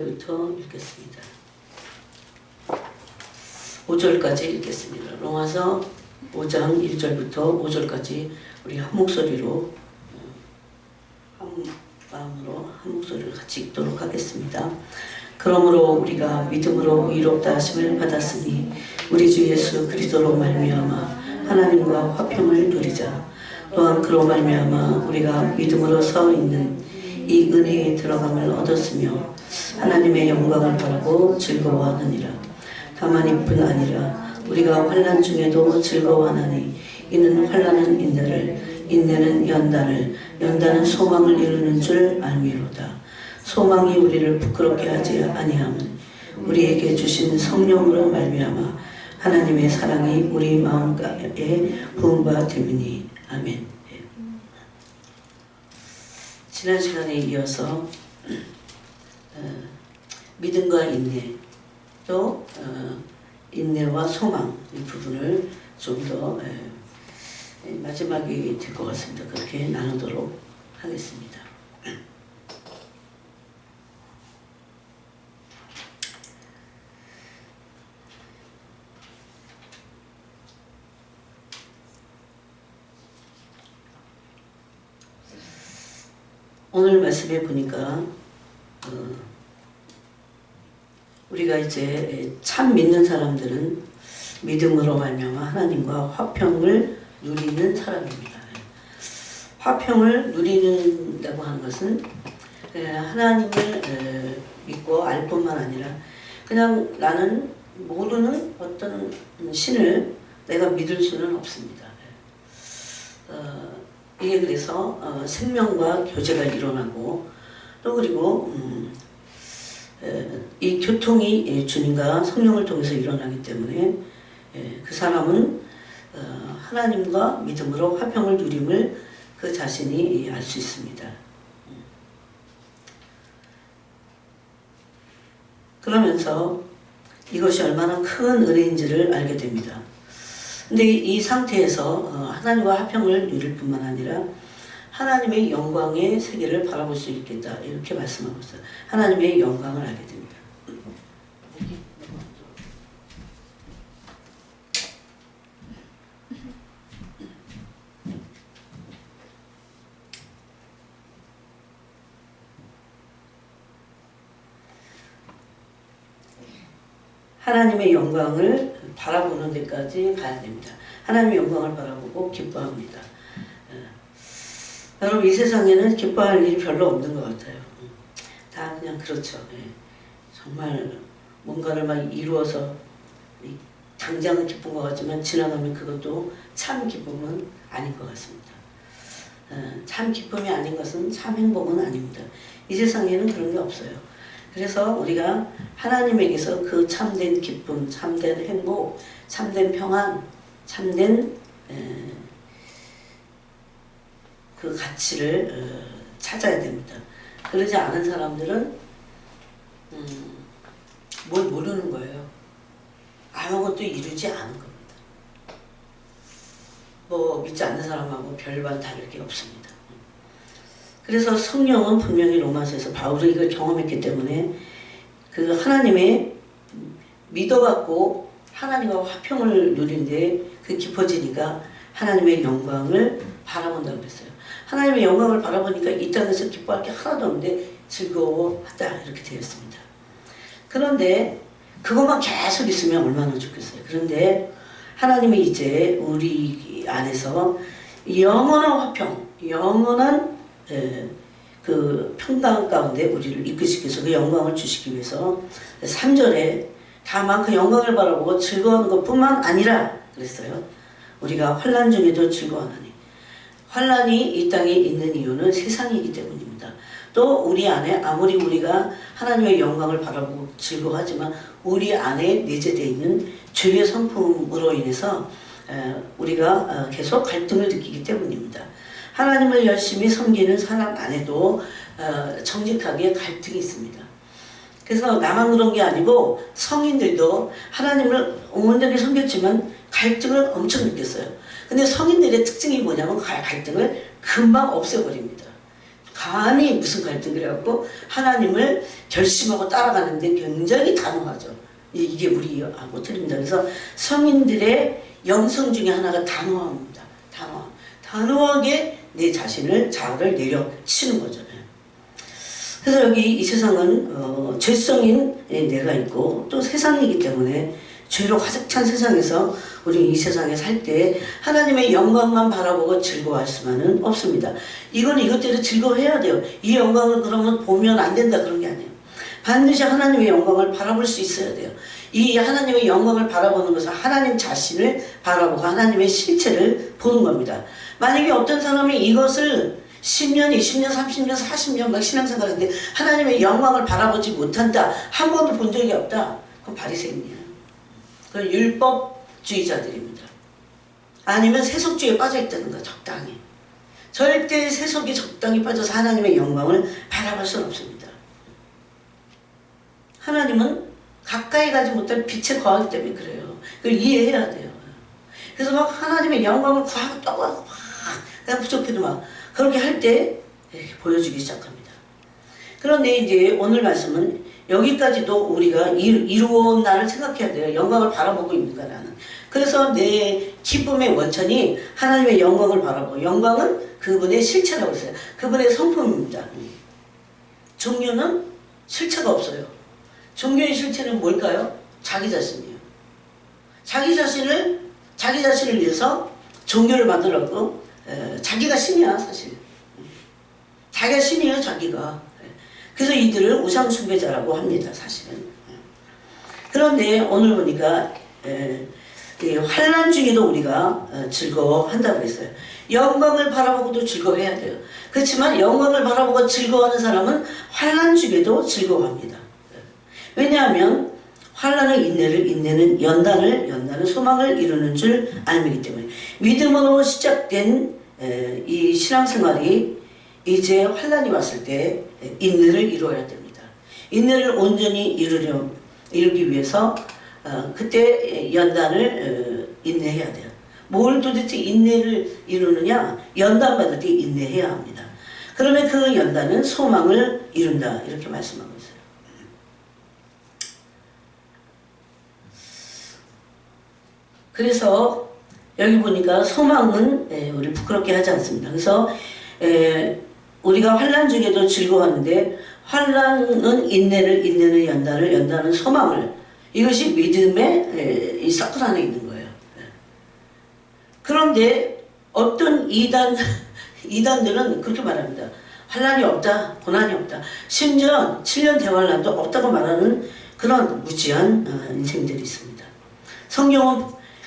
부터 읽겠습니다. 5절까지 읽겠습니다. 로마서 5장 1절부터 5절까지 우리 한 목소리로 한 마음으로 한 목소리를 같이 읽도록 하겠습니다. 그러므로 우리가 믿음으로 의롭다 하심을 받았으니 우리 주 예수 그리스도로 말미암아 하나님과 화평을 누리자. 또한 그로 말미암아 우리가 믿음으로 서 있는 이 은혜에 들어감을 얻었으며 하나님의 영광을 바라고 즐거워하느니라. 다만 이뿐 아니라 우리가 환난 중에도 즐거워하나니 이는 환난은 인내를, 인내는 연단을, 연단은 소망을 이루는 줄 알미로다. 소망이 우리를 부끄럽게 하지 아니함은 우리에게 주신 성령으로 말미암아 하나님의 사랑이 우리 마음가에 부은 바 됨이니. 아멘. 지난 시간에 이어서 믿음과 인내, 또 인내와 소망 이 부분을 좀 더 마지막이 될 것 같습니다. 그렇게 나누도록 하겠습니다. 오늘 말씀에 보니까 우리가 이제 참 믿는 사람들은 믿음으로 말미암아 하나님과 화평을 누리는 사람입니다. 화평을 누리는다고 하는 것은 하나님을 믿고 알 뿐만 아니라 그냥 나는 모르는 어떤 신을 내가 믿을 수는 없습니다. 이게 그래서 생명과 교제가 일어나고 또 그리고 이 교통이 주님과 성령을 통해서 일어나기 때문에 그 사람은 하나님과 믿음으로 화평을 누림을 그 자신이 알 수 있습니다. 그러면서 이것이 얼마나 큰 은혜인지를 알게 됩니다. 근데 이 상태에서 하나님과 화평을 누릴 뿐만 아니라 하나님의 영광의 세계를 바라볼 수 있겠다 이렇게 말씀하고 있어요. 하나님의 영광을 알게 됩니다. 하나님의 영광을 바라보는 데까지 가야 됩니다. 하나님의 영광을 바라보고 기뻐합니다. 여러분 이 세상에는 기뻐할 일이 별로 없는 것 같아요. 다 그냥 그렇죠. 정말 뭔가를 막 이루어서 당장은 기쁜 것 같지만 지나가면 그것도 참 기쁨은 아닌 것 같습니다. 참 기쁨이 아닌 것은 참 행복은 아닙니다. 이 세상에는 그런 게 없어요. 그래서 우리가 하나님에게서 그 참된 기쁨, 참된 행복, 참된 평안, 참된 그 가치를 찾아야 됩니다. 그러지 않은 사람들은 뭘 모르는 거예요. 아무것도 이루지 않은 겁니다. 뭐 믿지 않는 사람하고 별반 다를 게 없습니다. 그래서 성령은 분명히 로마서에서 바울이 이걸 경험했기 때문에 그 하나님의 믿어갖고 하나님과 화평을 누리는데 그 깊어지니까 하나님의 영광을 바라본다고 그랬어요. 하나님의 영광을 바라보니까 이 땅에서 기뻐할 게 하나도 없는데 즐거워하다 이렇게 되었습니다. 그런데 그것만 계속 있으면 얼마나 좋겠어요. 그런데 하나님이 이제 우리 안에서 영원한 화평, 영원한 그 평강 가운데 우리를 이끄시기 위해서 그 영광을 주시기 위해서 3절에 다만 그 영광을 바라보고 즐거워하는 것뿐만 아니라 그랬어요. 우리가 환난 중에도 즐거워하나니. 환난이 이 땅에 있는 이유는 세상이기 때문입니다. 또 우리 안에 아무리 우리가 하나님의 영광을 바라보고 즐거워하지만 우리 안에 내재되어 있는 죄의 성품으로 인해서 우리가 계속 갈등을 느끼기 때문입니다. 하나님을 열심히 섬기는 사람 안에도 정직하게 갈등이 있습니다. 그래서 나만 그런 게 아니고 성인들도 하나님을 온전히 섬겼지만 갈등을 엄청 느꼈어요. 근데 성인들의 특징이 뭐냐면 갈등을 금방 없애버립니다. 감히 무슨 갈등 그래갖고 하나님을 결심하고 따라가는데 굉장히 단호하죠. 이게 우리하고 틀립니다. 그래서 성인들의 영성 중에 하나가 단호함입니다. 단호하게 내 자신을 자아를 내려치는 거잖아요. 그래서 여기 이 세상은 죄성인 내가 있고 또 세상이기 때문에 죄로 가득 찬 세상에서 우리 이 세상에 살 때 하나님의 영광만 바라보고 즐거워할 수만은 없습니다. 이건 이것대로 즐거워해야 돼요. 이 영광을 그러면 보면 안 된다 그런 게 아니에요. 반드시 하나님의 영광을 바라볼 수 있어야 돼요. 이 하나님의 영광을 바라보는 것은 하나님 자신을 바라보고 하나님의 실체를 보는 겁니다. 만약에 어떤 사람이 이것을 10년, 20년, 30년, 40년 막 신앙생활하는데 하나님의 영광을 바라보지 못한다. 한 번도 본 적이 없다. 그건 바리새인이에요. 그건 율법주의자들입니다. 아니면 세속주의에 빠져있다는 거 적당히. 절대 세속에 적당히 빠져서 하나님의 영광을 바라볼 수는 없습니다. 하나님은 가까이 가지 못할 빛에 거하기 때문에 그래요. 그걸 이해해야 돼요. 그래서 막 하나님의 영광을 구하고 또 막 그냥 부족해도 막 그렇게 할 때 보여주기 시작합니다. 그런데 이제 오늘 말씀은 여기까지도 우리가 이루어온 나를 생각해야 돼요. 영광을 바라보고 있는가 나는. 그래서 내 기쁨의 원천이 하나님의 영광을 바라보고 영광은 그분의 실체라고 했어요. 그분의 성품입니다. 종교는 실체가 없어요. 종교의 실체는 뭘까요? 자기 자신이에요. 자기 자신을 위해서 종교를 만들었고 자기가 신이야 사실. 자기가 신이에요 자기가. 그래서 이들을 우상숭배자라고 합니다 사실은. 그런데 오늘 보니까 환난 중에도 우리가 즐거워한다고 했어요. 영광을 바라보고도 즐거워해야 돼요. 그렇지만 영광을 바라보고 즐거워하는 사람은 환난 중에도 즐거워합니다. 왜냐하면 환난은 인내를, 인내는 연단을 소망을 이루는 줄 알미기 때문에 믿음으로 시작된 이 신앙생활이 이제 환난이 왔을 때 인내를 이루어야 됩니다. 인내를 온전히 이루기 위해서 그때 연단을 인내해야 돼요. 뭘 도대체 인내를 이루느냐? 연단 받을 때 인내해야 합니다. 그러면 그 연단은 소망을 이룬다 이렇게 말씀하고 있어요. 그래서 여기 보니까 소망은 우리 부끄럽게 하지 않습니다. 그래서 우리가 환난 중에도 즐거워하는데 환난은 인내를, 인내는 연단을, 연단은 소망을. 이것이 믿음의 이 서클 안에 있는 거예요. 그런데 어떤 이단들은 그렇게 말합니다. 환난이 없다, 고난이 없다. 심지어 7년 대환란도 없다고 말하는 그런 무지한 인생들이 있습니다. 성경은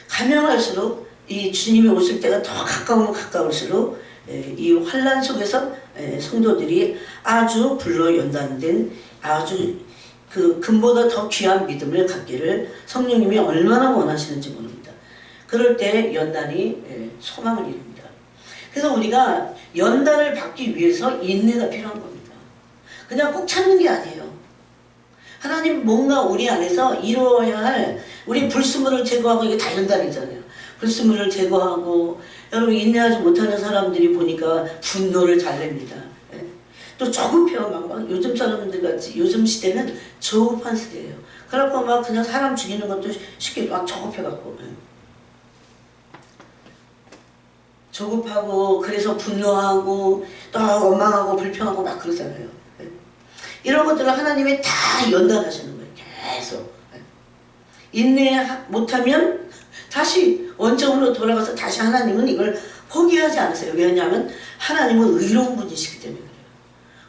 가면 갈수록 이 주님이 오실 때가 더 가까우면 가까울수록 이 환난 속에서 성도들이 아주 불로 연단된 아주 그 금보다 더 귀한 믿음을 갖기를 성령님이 얼마나 원하시는지 모릅니다. 그럴 때 연단이 소망을 이룹니다. 그래서 우리가 연단을 받기 위해서 인내가 필요한 겁니다. 그냥 꼭 참는 게 아니에요. 하나님 뭔가 우리 안에서 이루어야 할 우리 불순물을 제거하고 이게 다 연단이잖아요. 불순물을 제거하고 여러분 인내하지 못하는 사람들이 보니까 분노를 잘 냅니다. 또 조급해요. 막 요즘 사람들 같이 요즘 시대는 조급한 시대예요. 그래갖고 막 그냥 사람 죽이는 것도 쉽게 막 조급해갖고 조급하고 그래서 분노하고 또 원망하고 불평하고 막 그러잖아요. 이런 것들을 하나님이 다 연단하시는 거예요. 계속. 인내 못하면 다시 원점으로 돌아가서 다시 하나님은 이걸 포기하지 않으세요. 왜냐하면 하나님은 의로운 분이시기 때문에 그래요.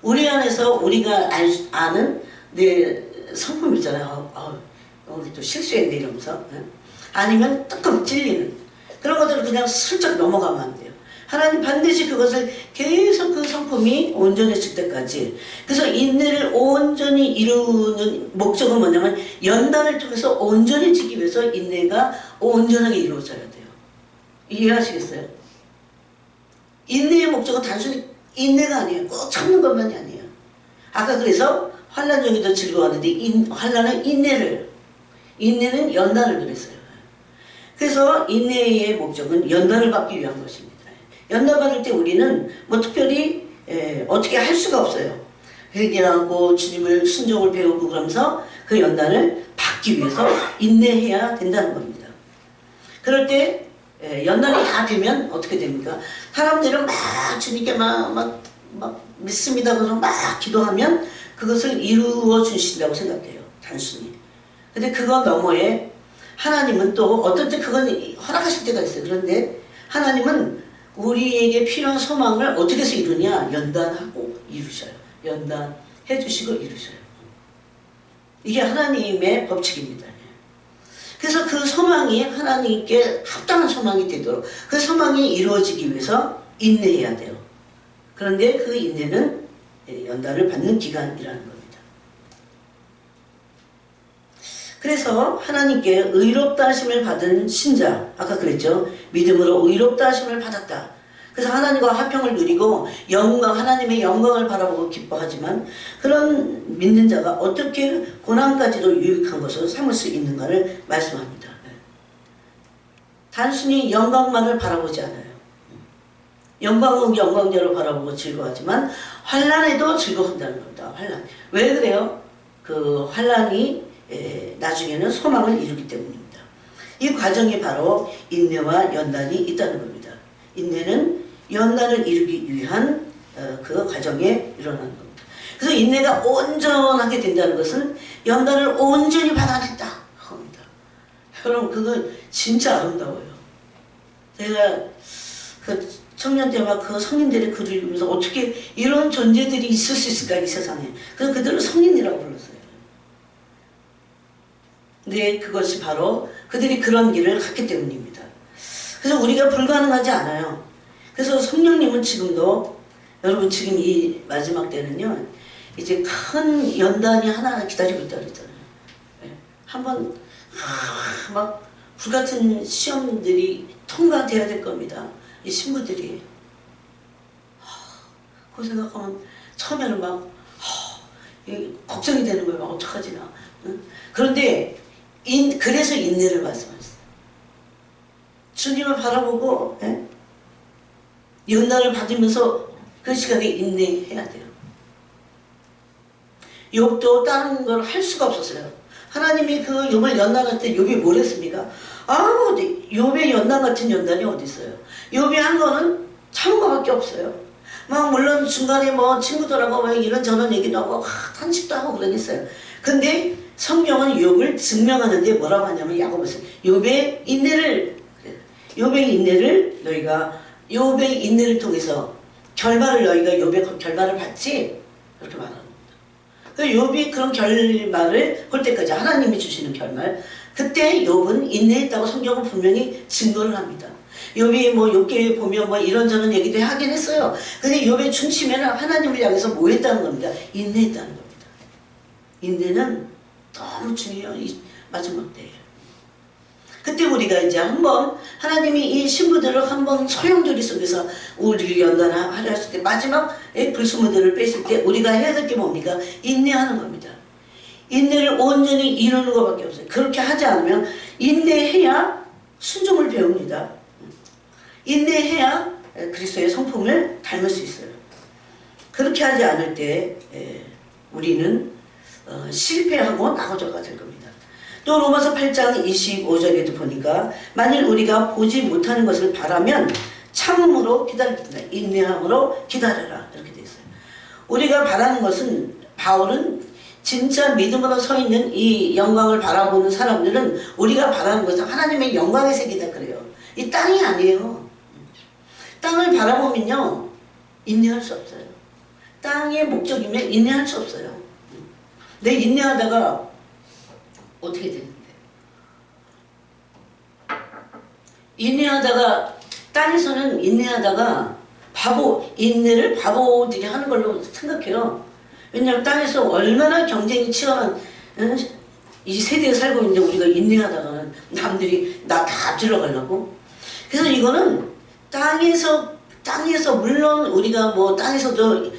우리 안에서 우리가 아는 내 성품 있잖아요. 우리 또 실수했네 이러면서. 아니면 뜨끔 찔리는 그런 것들을 그냥 슬쩍 넘어가면 안 돼요. 하나님 반드시 그것을 계속 그 성품이 온전해질 때까지. 그래서 인내를 온전히 이루는 목적은 뭐냐면 연단을 통해서 온전해지기 위해서 인내가 온전하게 이루어져야 돼요. 이해하시겠어요? 인내의 목적은 단순히 인내가 아니에요. 꼭 참는 것만이 아니에요. 아까 그래서 환난 중에도 즐거워하는데 환난은 인내는 연단을 그랬어요. 그래서 인내의 목적은 연단을 받기 위한 것입니다. 연단 받을 때 우리는 뭐 특별히 어떻게 할 수가 없어요. 회개하고 주님을 순종을 배우고 그러면서 그 연단을 받기 위해서 인내해야 된다는 겁니다. 그럴 때 연단이 다 되면 어떻게 됩니까? 사람들은 막 주님께 막 믿습니다. 그래서 막 기도하면 그것을 이루어 주신다고 생각해요. 단순히. 근데 그거 너머에 하나님은 또 어떨 때 그건 허락하실 때가 있어요. 그런데 하나님은 우리에게 필요한 소망을 어떻게 해서 이루냐? 연단하고 이루셔요. 연단해 주시고 이루셔요. 이게 하나님의 법칙입니다. 그래서 그 소망이 하나님께 합당한 소망이 되도록 그 소망이 이루어지기 위해서 인내해야 돼요. 그런데 그 인내는 연단을 받는 기간이라는 겁니다. 그래서 하나님께 의롭다 하심을 받은 신자, 아까 그랬죠. 믿음으로 의롭다 하심을 받았다. 그래서 하나님과 화평을 누리고 하나님의 영광을 바라보고 기뻐하지만 그런 믿는 자가 어떻게 고난까지도 유익한 것으로 삼을 수 있는가를 말씀합니다. 단순히 영광만을 바라보지 않아요. 영광은 영광대로 바라보고 즐거워하지만 환난에도 즐거워한다는 겁니다. 환난. 왜 그래요? 그 환난이 나중에는 소망을 이루기 때문입니다. 이 과정이 바로 인내와 연단이 있다는 겁니다. 인내는 연단을 이루기 위한 그 과정에 일어나는 겁니다. 그래서 인내가 온전하게 된다는 것은 연단을 온전히 받아냈다 합니다. 여러분 그건 진짜 아름다워요. 제가 그 청년 때 막 그 성인들의 글을 읽으면서 어떻게 이런 존재들이 있을 수 있을까 이 세상에. 그래서 그들을 성인이라고 불렀어요. 근데 그것이 바로 그들이 그런 길을 갔기 때문입니다. 그래서 우리가 불가능하지 않아요. 그래서 성령님은 지금도 여러분 지금 이 마지막 때는요 이제 큰 연단이 하나 기다리고 있다고 그랬잖아요. 한번 막 불같은 시험들이 통과돼야 될 겁니다. 이 신부들이 그거 생각하면 처음에는 막 걱정이 되는 거예요. 어떡하지 나. 그런데 그래서 인내를 말씀하셨어요. 주님을 바라보고 연단을 받으면서 그 시간에 인내해야 돼요. 욥도 다른 걸 할 수가 없었어요. 하나님이 그 욥을 연단할 때 욥이 뭘 했습니까? 욥의 연단 같은 연단이 어디 있어요? 욥이 한 거는 참은 거밖에 없어요. 막 물론 중간에 뭐 친구들하고 막 이런저런 얘기도 하고 탄식도 하고 그러겠어요. 근데 성경은 욥을 증명하는데 뭐라고 하냐면 야고보서 욥의 인내를 너희가 욥의 인내를 통해서 결말을 너희가 욥의 결말을 받지 그렇게 말합니다. 욥이 그런 결말을 볼 때까지 하나님이 주시는 결말 그때 욥은 인내했다고 성경은 분명히 증거를 합니다. 욥이 뭐 욥기에 보면 뭐 이런저런 얘기도 하긴 했어요. 근데 욥의 중심에는 하나님을 향해서 뭐 했다는 겁니다. 인내했다는 겁니다. 인내는 너무 중요해요. 이 마지막 때예요. 그때 우리가 이제 한번 하나님이 이 신부들을 한번 소용돌이 속에서 우리를 연단하려 했을 때 마지막 불순물들을 뺐을 때 우리가 해야 될 게 뭡니까? 인내하는 겁니다. 인내를 온전히 이루는 것밖에 없어요. 그렇게 하지 않으면 인내해야 순종을 배웁니다. 인내해야 그리스도의 성품을 닮을 수 있어요. 그렇게 하지 않을 때 우리는 실패하고 나고자가 될 겁니다. 또 로마서 8장 25절에도 보니까 만일 우리가 보지 못하는 것을 바라면 참음으로 기다린다. 인내함으로 기다려라. 이렇게 되어 있어요. 우리가 바라는 것은 바울은 진짜 믿음으로 서 있는 이 영광을 바라보는 사람들은 우리가 바라는 것은 하나님의 영광의 세계다 그래요. 이 땅이 아니에요. 땅을 바라보면요 인내할 수 없어요. 땅의 목적이면 인내할 수 없어요. 내 인내하다가 어떻게 되는데? 인내하다가 땅에서는 인내하다가 인내를 바보들이 하는 걸로 생각해요. 왜냐하면 땅에서 얼마나 경쟁이 치열한 이 세대에 살고 있는데 우리가 인내하다가는 남들이 나 다 앞질러 가려고. 그래서 이거는 땅에서 물론 우리가 뭐 땅에서도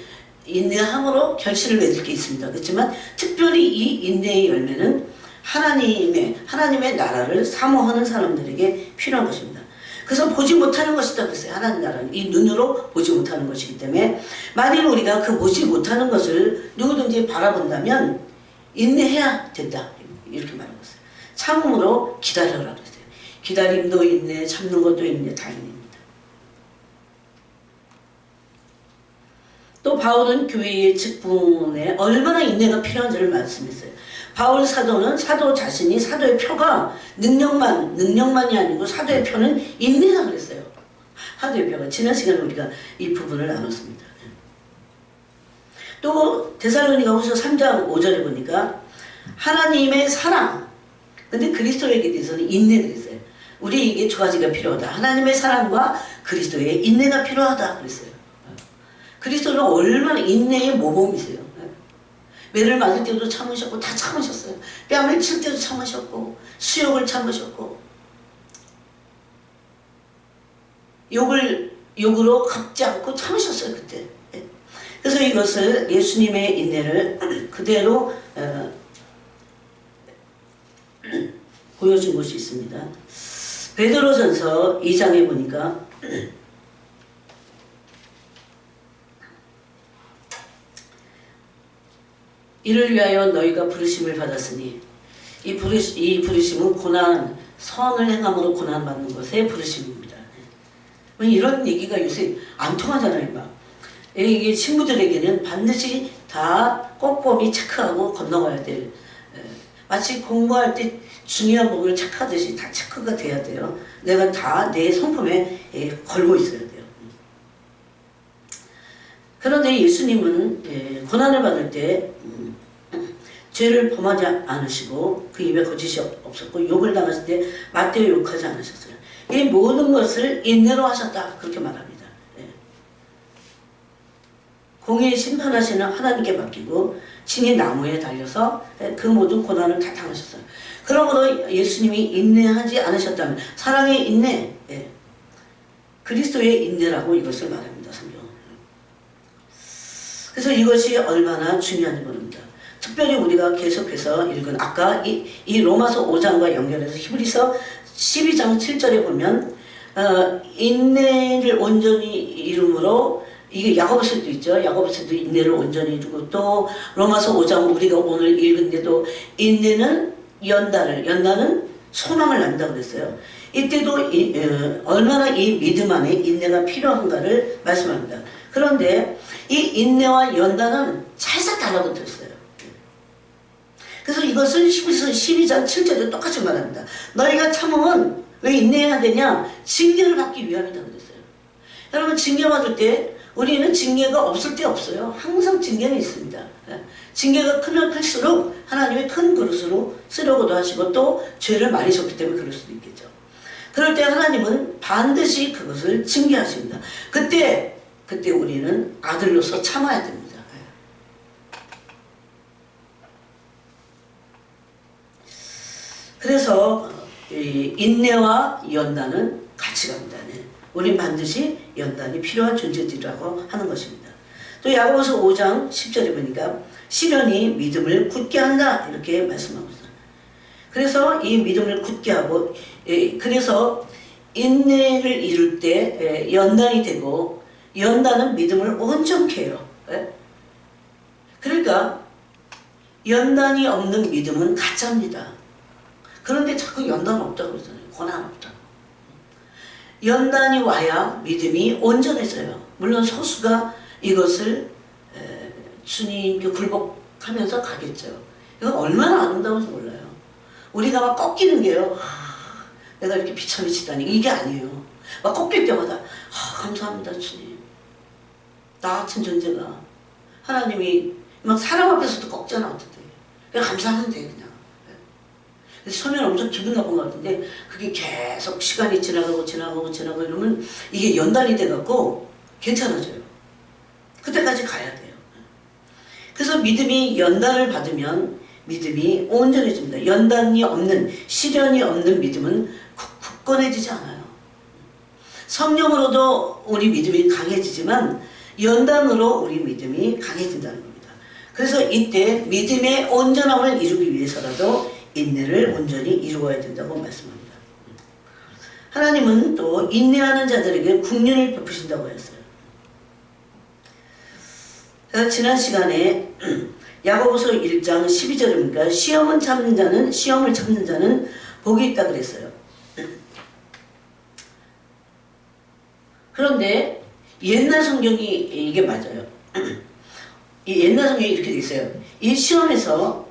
인내함으로 결실을 맺을 게 있습니다. 그렇지만 특별히 이 인내의 열매는 하나님의 나라를 사모하는 사람들에게 필요한 것입니다. 그래서 보지 못하는 것이다 그랬어요. 하나님 나라는 이 눈으로 보지 못하는 것이기 때문에 만일 우리가 그 보지 못하는 것을 누구든지 바라본다면 인내해야 된다. 이렇게 말하고 있어요. 참음으로 기다려라 그랬어요. 기다림도 인내, 참는 것도 인내, 다 인내입니다. 또 바울은 교회의 직분에 얼마나 인내가 필요한지를 말씀했어요. 바울 사도는 사도 자신이 사도의 표가 능력만이 아니고 사도의 표는 인내라 그랬어요. 사도의 표가. 지난 시간에 우리가 이 부분을 나눴습니다. 또 데살로니가후서 3장 5절에 보니까 하나님의 사랑, 근데 그리스도에게 대해서는 인내가 있어요. 우리에게 두 가지가 필요하다. 하나님의 사랑과 그리스도의 인내가 필요하다 그랬어요. 그리스도는 얼마나 인내의 모범이세요. 매를 맞을 때도 참으셨고 다 참으셨어요. 뺨을 칠 때도 참으셨고 수욕을 참으셨고 욕으로 갚지 않고 참으셨어요. 그때. 그래서 이것을 예수님의 인내를 그대로 보여준 것이 있습니다. 베드로전서 2장에 보니까 이를 위하여 너희가 부르심을 받았으니 이 부르심은 고난, 선을 행함으로 고난받는 것의 부르심입니다. 이런 얘기가 요새 안 통하잖아요. 막. 이게 친구들에게는 반드시 다 꼼꼼히 체크하고 건너가야 될, 마치 공부할 때 중요한 부분을 체크하듯이 다 체크가 돼야 돼요. 내가 다 내 성품에 걸고 있어야 돼요. 그런데 예수님은 고난을 받을 때 죄를 범하지 않으시고 그 입에 거짓이 없었고 욕을 당하실 때 맞대어 욕하지 않으셨어요. 이 모든 것을 인내로 하셨다 그렇게 말합니다. 공의 심판하시는 하나님께 맡기고 친히 나무에 달려서 그 모든 고난을 다 당하셨어요. 그러므로 예수님이 인내하지 않으셨다면 사랑의 인내, 그리스도의 인내라고 이것을 말합니다. 성경은. 그래서 이것이 얼마나 중요한지 모릅니다. 특별히 우리가 계속해서 읽은 아까 이 로마서 5장과 연결해서 히브리서 12장 7절에 보면 인내를 온전히 이름으로 이게 야고보서도 있죠. 야고보서도 인내를 온전히 이루고 또 로마서 5장 우리가 오늘 읽은데도 인내는 연단은 소망을 낳는다고 그랬어요. 이때도 얼마나 이 믿음 안에 인내가 필요한가를 말씀합니다. 그런데 이 인내와 연단은 살짝 달라붙었어요. 그래서 이것을 히브리서 12장 7절에 똑같이 말합니다. 너희가 참으면 왜 인내해야 되냐? 징계를 받기 위함이다 그랬어요. 여러분 징계받을 때 우리는 징계가 없을 때 없어요. 항상 징계는 있습니다. 징계가 크면 클수록 하나님의 큰 그릇으로 쓰려고도 하시고 또 죄를 많이 졌기 때문에 그럴 수도 있겠죠. 그럴 때 하나님은 반드시 그것을 징계하십니다. 그때 우리는 아들로서 참아야 됩니다. 그래서 인내와 연단은 같이 갑니다. 우린 반드시 연단이 필요한 존재들이라고 하는 것입니다. 또 야고보서 5장 10절에 보니까 시련이 믿음을 굳게 한다 이렇게 말씀하고 있어요. 그래서 이 믿음을 굳게 하고 그래서 인내를 이룰 때 연단이 되고 연단은 믿음을 온전케 해요. 그러니까 연단이 없는 믿음은 가짜입니다. 그런데 자꾸 연단 없다고 그러잖아요. 고난 없다. 연단이 와야 믿음이 온전해져요. 물론 소수가 이것을 주님께 굴복하면서 가겠죠. 이건 얼마나 아름다운지 몰라요. 우리가 막 꺾이는 게요. 내가 이렇게 비참히 치다니 이게 아니에요. 막 꺾일 때마다 감사합니다 주님. 나 같은 존재가 하나님이 막 사람 앞에서도 꺾잖아 어떻게. 그냥 감사하면 돼 그냥. 처음에는 엄청 기분 나쁜 것 같은데 그게 계속 시간이 지나가고 이러면 이게 연단이 돼갖고 괜찮아져요. 그때까지 가야 돼요. 그래서 믿음이 연단을 받으면 믿음이 온전해집니다. 연단이 없는 시련이 없는 믿음은 굳건해지지 않아요. 성령으로도 우리 믿음이 강해지지만 연단으로 우리 믿음이 강해진다는 겁니다. 그래서 이때 믿음의 온전함을 이루기 위해서라도 인내를 온전히 이루어야 된다고 말씀합니다. 하나님은 또 인내하는 자들에게 국륜을 베푸신다고 했어요. 지난 시간에 야고보서 1장 12절입니까? 시험을 참는 자는 복이 있다 그랬어요. 그런데 옛날 성경이 이게 맞아요. 이 옛날 성경이 이렇게 돼 있어요. 이 시험에서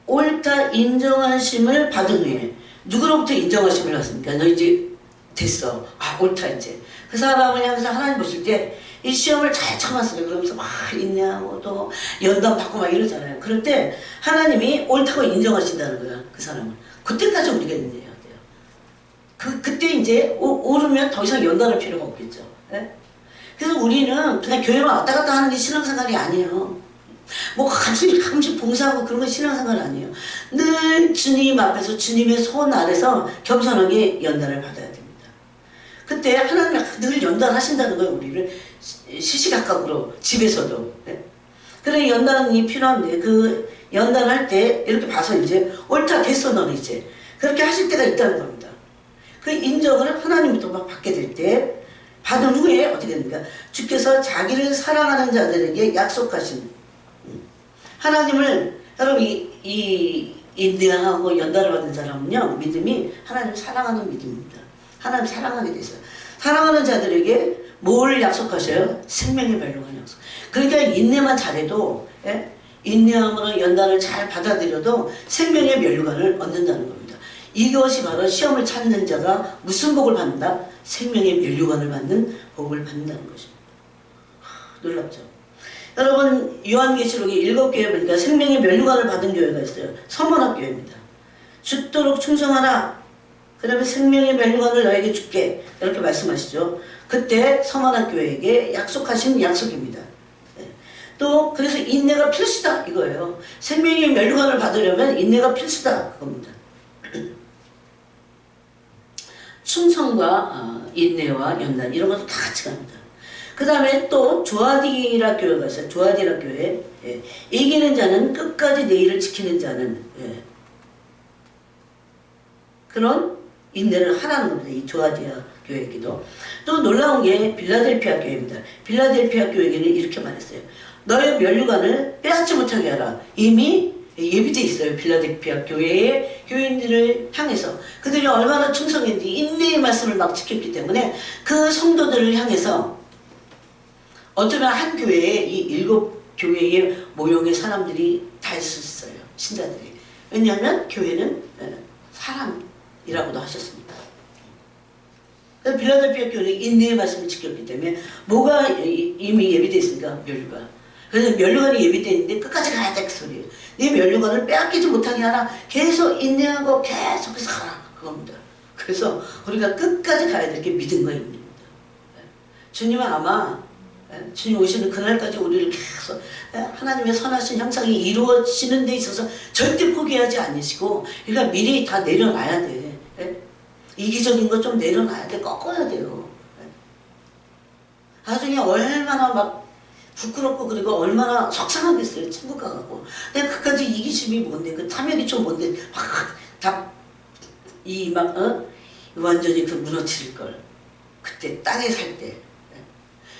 옳다 인정하심을 받은 후에 누구로부터 인정하심을 받습니까? 너 이제 됐어. 아, 옳다 이제. 그 사람을 향해서 하나님 보실 때 이 시험을 잘 참았어요. 그러면서 막 인내하고 또 연단 받고 막 이러잖아요. 그럴 때 하나님이 옳다고 인정하신다는 거야. 그 사람을. 그때까지 우리가 인내해야 돼요. 그때 이제 오르면 더 이상 연단할 필요가 없겠죠. 네? 그래서 우리는 그냥 교회만 왔다 갔다 하는 게 신앙생활이 아니에요. 뭐 감시 봉사하고 그런 건 신앙생활 아니에요. 늘 주님 앞에서 주님의 손 아래서 겸손하게 연단을 받아야 됩니다. 그때 하나님이 늘 연단하신다는 거예요. 우리를 시시각각으로 집에서도. 네? 그래 연단이 필요한데 그 연단할 때 이렇게 봐서 이제 옳다 됐어 너는 이제 그렇게 하실 때가 있다는 겁니다. 그 인정을 하나님부터 막 받게 될 때 받은 후에 어떻게 됩니까? 주께서 자기를 사랑하는 자들에게 약속하신 하나님을 여러분이 이 인내하고 연단을 받은 사람은요 믿음이 하나님을 사랑하는 믿음입니다. 하나님 사랑하게 되세요. 사랑하는 자들에게 뭘 약속하셔요? 생명의 멸류관 약속. 그러니까 인내만 잘해도 인내함으로 연단을 잘 받아들여도 생명의 멸류관을 얻는다는 겁니다. 이것이 바로 시험을 찾는 자가 무슨 복을 받는다? 생명의 멸류관을 받는 복을 받는다는 것입니다. 놀랍죠? 여러분 요한계시록에 7교회 보니까 생명의 멸류관을 받은 교회가 있어요. 서문학교회입니다. 죽도록 충성하라. 그 다음에 생명의 멸류관을 너에게 줄게. 이렇게 말씀하시죠. 그때 서문학교회에게 약속하신 약속입니다. 또 그래서 인내가 필수다 이거예요. 생명의 멸류관을 받으려면 인내가 필수다 그겁니다. 충성과 인내와 연단 이런 것도 다 같이 갑니다. 그 다음에 또 조아디라 교회가 있어요. 조아디라 교회. 이기는 자는 끝까지 내 일을 지키는 자는 그런 인내를 하라는 겁니다. 이 조아디아 교회에게도. 또 놀라운 게 빌라델피아 교회입니다. 빌라델피아 교회에게는 이렇게 말했어요. 너의 멸류관을 빼앗지 못하게 하라. 이미 예비되어 있어요. 빌라델피아 교회의 교인들을 향해서. 그들이 얼마나 충성했는지 인내의 말씀을 막 지켰기 때문에 그 성도들을 향해서 어쩌면 한 교회에 이 7교회의 모형의 사람들이 다 있었어요. 신자들이. 왜냐하면 교회는 사람이라고도 하셨습니다. 빌라델피아 교회는 인내의 말씀을 지켰기 때문에 뭐가 이미 예비되어 있으니까 멸류관. 그래서 멸류관이 예비되어 있는데 끝까지 가야 돼 그 소리예요. 네 멸류관을 빼앗기지 못하게 하라. 계속 인내하고 계속해서 가라. 그겁니다. 그래서 우리가 끝까지 가야 될 게 믿음과 인내입니다. 주님은 아마 주님 오시는 그날까지 우리를 계속 하나님의 선하신 형상이 이루어지는 데 있어서 절대 포기하지 않으시고 그러니까 미리 다 내려놔야 돼. 이기적인 거 좀 내려놔야 돼. 꺾어야 돼요. 나중에 얼마나 막 부끄럽고 그리고 얼마나 속상하겠어요. 천국 가갖고. 내가 그까지 이기심이 뭔데 그 탐욕이 좀 뭔데 완전히 그 무너뜨릴 걸. 그때 땅에 살 때.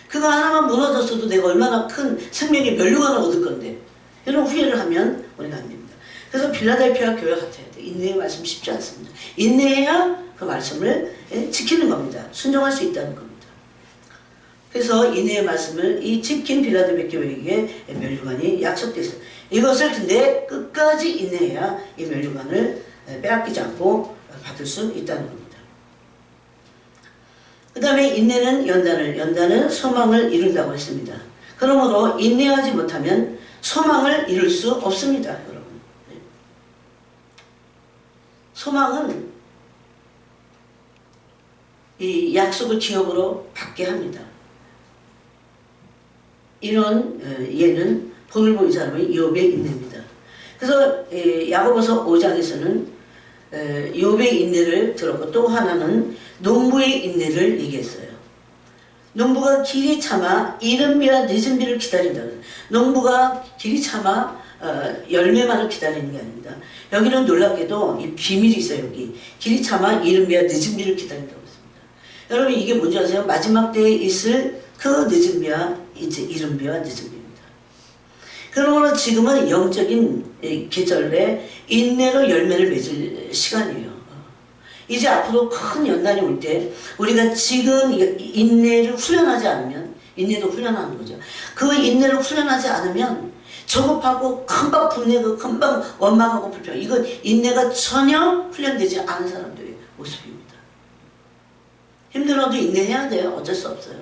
그거 하나만 무너졌어도 내가 얼마나 큰 생명의 멸류관을 얻을 건데 이런 후회를 하면 우리가 안 됩니다. 그래서 빌라델피아 교회 같아야 돼. 인내의 말씀 쉽지 않습니다. 인내해야 그 말씀을 지키는 겁니다. 순종할 수 있다는 겁니다. 그래서 인내의 말씀을 이 지킨 빌라델피아 교회에게 멸류관이 약속됐어요. 이것을 근데 끝까지 인내해야 이 멸류관을 빼앗기지 않고 받을 수 있다는 겁니다. 그 다음에 인내는 연단은 소망을 이룬다고 했습니다. 그러므로 인내하지 못하면 소망을 이룰 수 없습니다. 여러분. 소망은 이 약속을 기업으로 받게 합니다. 이런 예는 본을 보인 사람의 욥의 인내입니다. 그래서 야고보서 5장에서는 욥의 인내를 들었고 또 하나는 농부의 인내를 얘기했어요. 농부가 길이 참아 이른 비와 늦은 비를 기다린다. 농부가 길이 참아 열매만을 기다리는 게 아닙니다. 여기는 놀랍게도 이 비밀이 있어요. 여기 길이 참아 이른 비와 늦은 비를 기다린다고 했습니다. 여러분 이게 뭔지 아세요? 마지막 때에 있을 그 늦은 비와 이제 이른 비와 늦은 비입니다. 그러므로 지금은 영적인 계절에 인내로 열매를 맺을 시간이에요. 이제 앞으로 큰 연단이 올 때 우리가 지금 인내를 훈련하지 않으면, 인내도 훈련하는 거죠. 그 인내를 훈련하지 않으면 조급하고 금방 분내고 금방 원망하고 불평, 이거 인내가 전혀 훈련되지 않은 사람들의 모습입니다. 힘들어도 인내해야 돼요. 어쩔 수 없어요.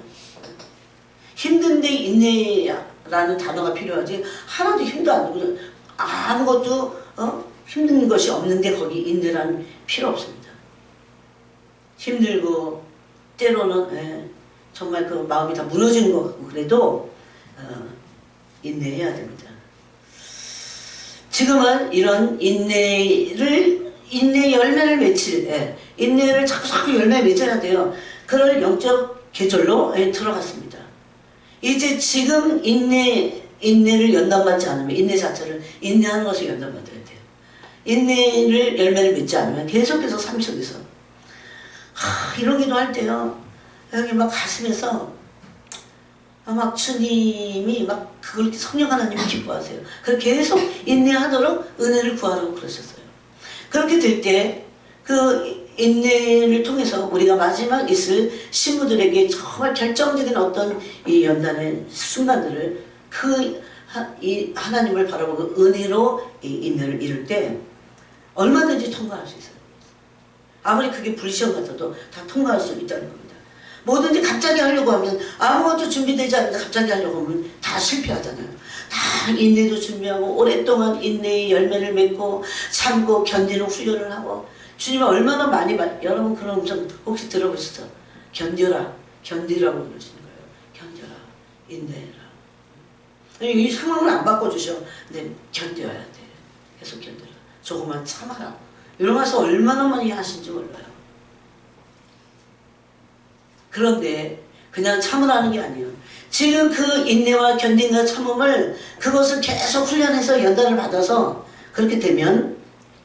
힘든데 인내라는 단어가 필요하지, 하나도 힘도 안 들고 아무것도 힘든 것이 없는데 거기 인내라는 필요 없습니다. 힘들고 때로는 정말 그 마음이 다 무너지는 것 같고 그래도 인내해야 됩니다. 지금은 이런 인내 열매를 맺힐, 인내를 자꾸 열매 맺어야 돼요. 그럴 영적 계절로 들어갔습니다. 이제 지금 인내를 연단받지 않으면, 인내 자체를, 인내하는 것을 연단받아야 돼요. 인내를 열매를 맺지 않으면 계속해서 삶 속에서 이런 기도 할 때요, 여기 막 가슴에서 막 주님이 막 그걸 성령 하나님이 기뻐하세요. 그래서 계속 인내하도록 은혜를 구하라고 그러셨어요. 그렇게 될 때 그 인내를 통해서 우리가 마지막 있을 신부들에게 정말 결정적인 어떤 이 연단의 순간들을 이 하나님을 바라보고 은혜로 이 인내를 이룰 때 얼마든지 통과할 수 있어요. 아무리 그게 불시험 같아도 다 통과할 수 있다는 겁니다. 뭐든지 갑자기 하려고 하면, 아무것도 준비되지 않는데 갑자기 하려고 하면 다 실패하잖아요. 다 인내도 준비하고 오랫동안 인내의 열매를 맺고 참고 견디는 훈련을 하고, 주님은 얼마나 많이 여러분 그런 음성 혹시 들어보셨어요? 견뎌라, 견디라고 그러시는 거예요. 견뎌라, 인내해라. 이 상황을 안 바꿔주셔. 근데 견뎌야 돼. 계속 견뎌라. 조금만 참아라. 이러면서 얼마나 많이 하신지 몰라요. 그런데 그냥 참으라는 게 아니에요. 지금 그 인내와 견딘과 참음을, 그것을 계속 훈련해서 연단을 받아서 그렇게 되면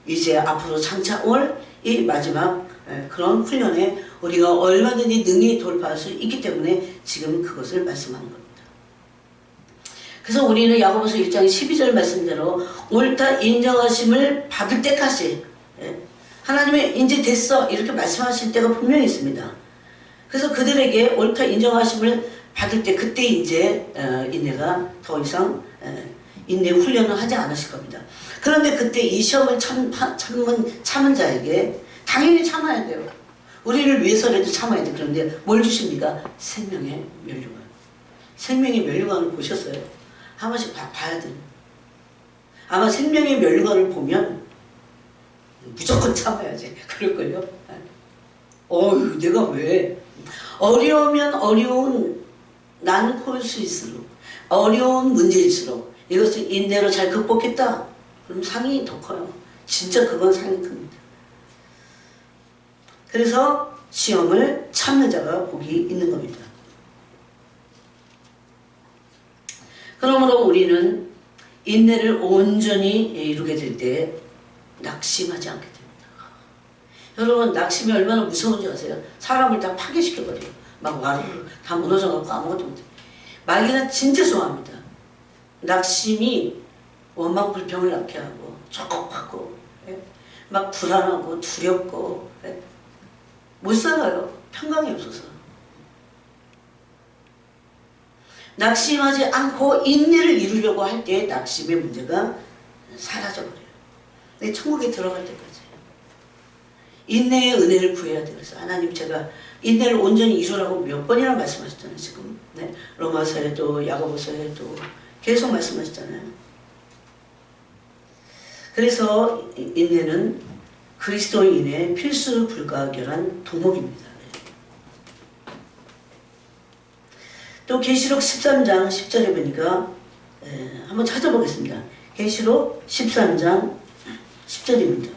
이제 앞으로 장차 올 이 마지막 그런 훈련에 우리가 얼마든지 능히 돌파할 수 있기 때문에 지금 그것을 말씀하는 겁니다. 그래서 우리는 야고보서 1장 12절 말씀대로 옳다 인정하심을 받을 때까지, 하나님의 이제 됐어 이렇게 말씀하실 때가 분명히 있습니다. 그래서 그들에게 옳다 인정하심을 받을 때, 그때 이제 인내가 더 이상 인내 훈련을 하지 않으실 겁니다. 그런데 그때 이 시험을 참은 자에게 당연히 참아야 돼요. 우리를 위해서라도 참아야 돼요. 그런데 뭘 주십니까? 생명의 면류관. 생명의 면류관을 보셨어요? 한 번씩 봐야 돼요. 아마 생명의 면류관을 보면 무조건 참아야지 그럴걸요. 어휴, 내가 왜 어려우면 어려운 난콜수일수록, 어려운 문제일수록 이것을 인내로 잘 극복했다, 그럼 상이 더 커요. 진짜 그건 상이 큽니다. 그래서 시험을 참는 자가 복이 있는 겁니다. 그러므로 우리는 인내를 온전히 이루게 될 때 낙심하지 않게 됩니다. 여러분, 낙심이 얼마나 무서운지 아세요? 사람을 다 파괴시켜버려요. 막 와르르 다 무너져갖고 아무것도 못해요. 마귀가 진짜 좋아합니다. 낙심이 원망 불평을 낳게 하고 조급하고 막 불안하고 두렵고 못 살아요. 평강이 없어서. 낙심하지 않고 인내를 이루려고 할 때 낙심의 문제가 사라져버려요. 근데 천국에 들어갈 때까지 인내의 은혜를 구해야 돼요. 그래서 하나님, 제가 인내를 온전히 이루라고 몇 번이나 말씀하셨잖아요. 지금 로마서에도 야고보서에도 계속 말씀하셨잖아요. 그래서 인내는 그리스도인의 필수 불가결한 덕목입니다. 또 계시록 13장 10절에 보니까 한번 찾아보겠습니다. 계시록 13장 10절입니다.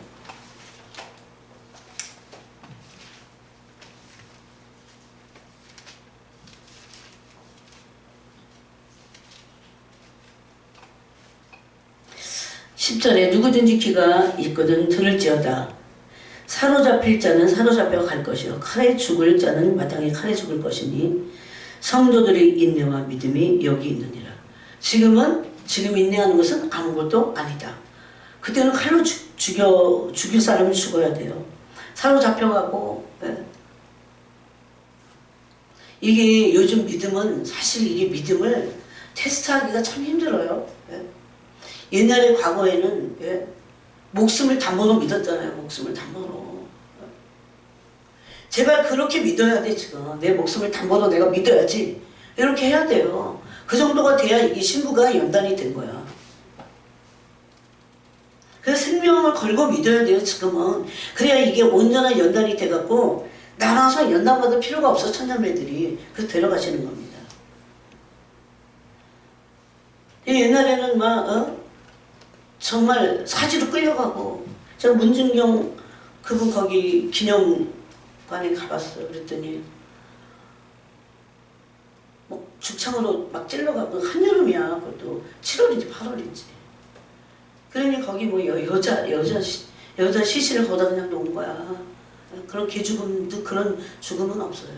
(10절에) 누구든지 귀가 있거든 들을지어다. 사로잡힐 자는 사로잡혀 갈 것이요 칼에 죽을 자는 마땅히 칼에 죽을 것이니 성도들의 인내와 믿음이 여기 있느니라. 지금 인내하는 것은 아무것도 아니다. 그때는 칼로 죽일 사람이 죽어야 돼요. 사로잡혀가고. 예. 이게 요즘 믿음은 사실 이게 믿음을 테스트하기가 참 힘들어요. 예. 옛날에 과거에는 예. 목숨을 담보로 믿었잖아요. 목숨을 담보로. 예. 제발 그렇게 믿어야 돼. 지금 내 목숨을 담보로 내가 믿어야지. 이렇게 해야 돼요. 그 정도가 돼야 이게 신부가 연단이 된 거야. 그래서 생명을 걸고 믿어야 돼요. 지금은. 그래야 이게 온전한 연단이 돼갖고 나눠서 연단받을 필요가 없어. 천년배들이. 그래서 데려가시는 겁니다. 옛날에는 막 정말 사지로 끌려가고 제가 문중경 그분 거기 기념관에 가봤어요. 그랬더니 뭐 죽창으로 막 찔러가고 한여름이야. 그것도 7월인지 8월인지. 그러니 거기 뭐 여자 시신을 거다 그냥 놓은 거야. 그런 개죽음도 그런 죽음은 없어요.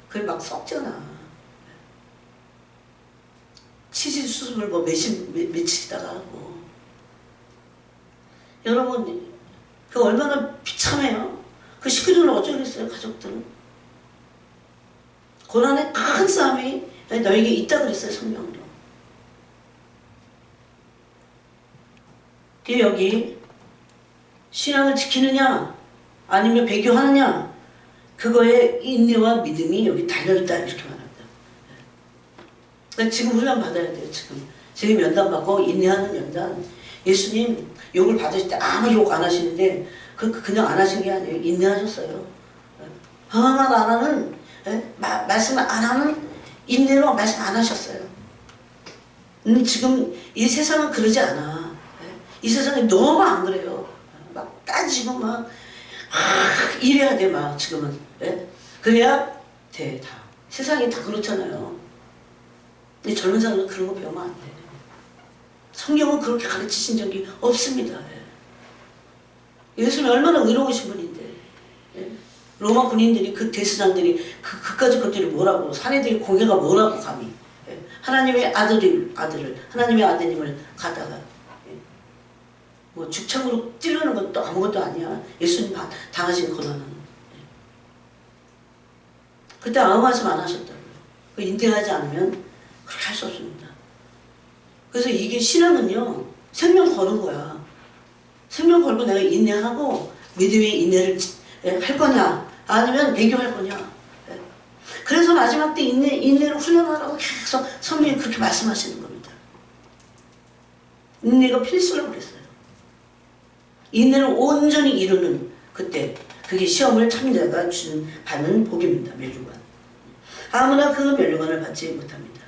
그게 막 썩잖아. 치질 수습을 뭐 며칠 있다가 하고. 여러분 그 얼마나 비참해요. 그 식구들은 어쩌겠어요. 가족들은. 고난의 큰 싸움이 너에게 있다 그랬어요. 성경으로. 여기 신앙을 지키느냐 아니면 배교하느냐 그거에 인내와 믿음이 여기 달려있다 이렇게 말합니다. 그러니까 지금 훈련 받아야 돼요. 지금 연단 받고 인내하는 연단. 예수님 욕을 받으실 때 아무 욕 안 하시는데 그냥 안 하신 게 아니에요. 인내하셨어요. 안 하는 말씀을 안 하는 인내로 말씀 안 하셨어요. 지금 이 세상은 그러지 않아. 이 세상이 너무 안 그래요. 막 따지고 막 이래야 돼 막 지금은. 그래야 돼 다. 세상이 다 그렇잖아요. 근데 젊은 사람은 그런 거 배우면 안 돼. 성경은 그렇게 가르치신 적이 없습니다. 예수는 얼마나 의로우신 분인데. 로마 군인들이 그 대수장들이 그까지 것들이 뭐라고 사내들이 공예가 뭐라고 감히 하나님의 아들을 하나님의 아드님을 갖다가 뭐 죽창으로 찌르는 것도 아무것도 아니야. 예수님 당하신 고난은. 그때 아무 말씀 안 하셨다고요. 인내하지 않으면 그렇게 할 수 없습니다. 그래서 이게 신앙은요. 생명 거는 거야. 생명 걸고 내가 인내하고 믿음의 인내를 할 거냐 아니면 배교할 거냐. 그래서 마지막 때 인내로 훈련하라고 계속 성경이 그렇게 말씀하시는 겁니다. 인내가 필수라고 그랬어요. 인내를 온전히 이루는 그때 그게 시험을 참자가 받는 복입니다. 면류관. 아무나 그 면류관을 받지 못합니다.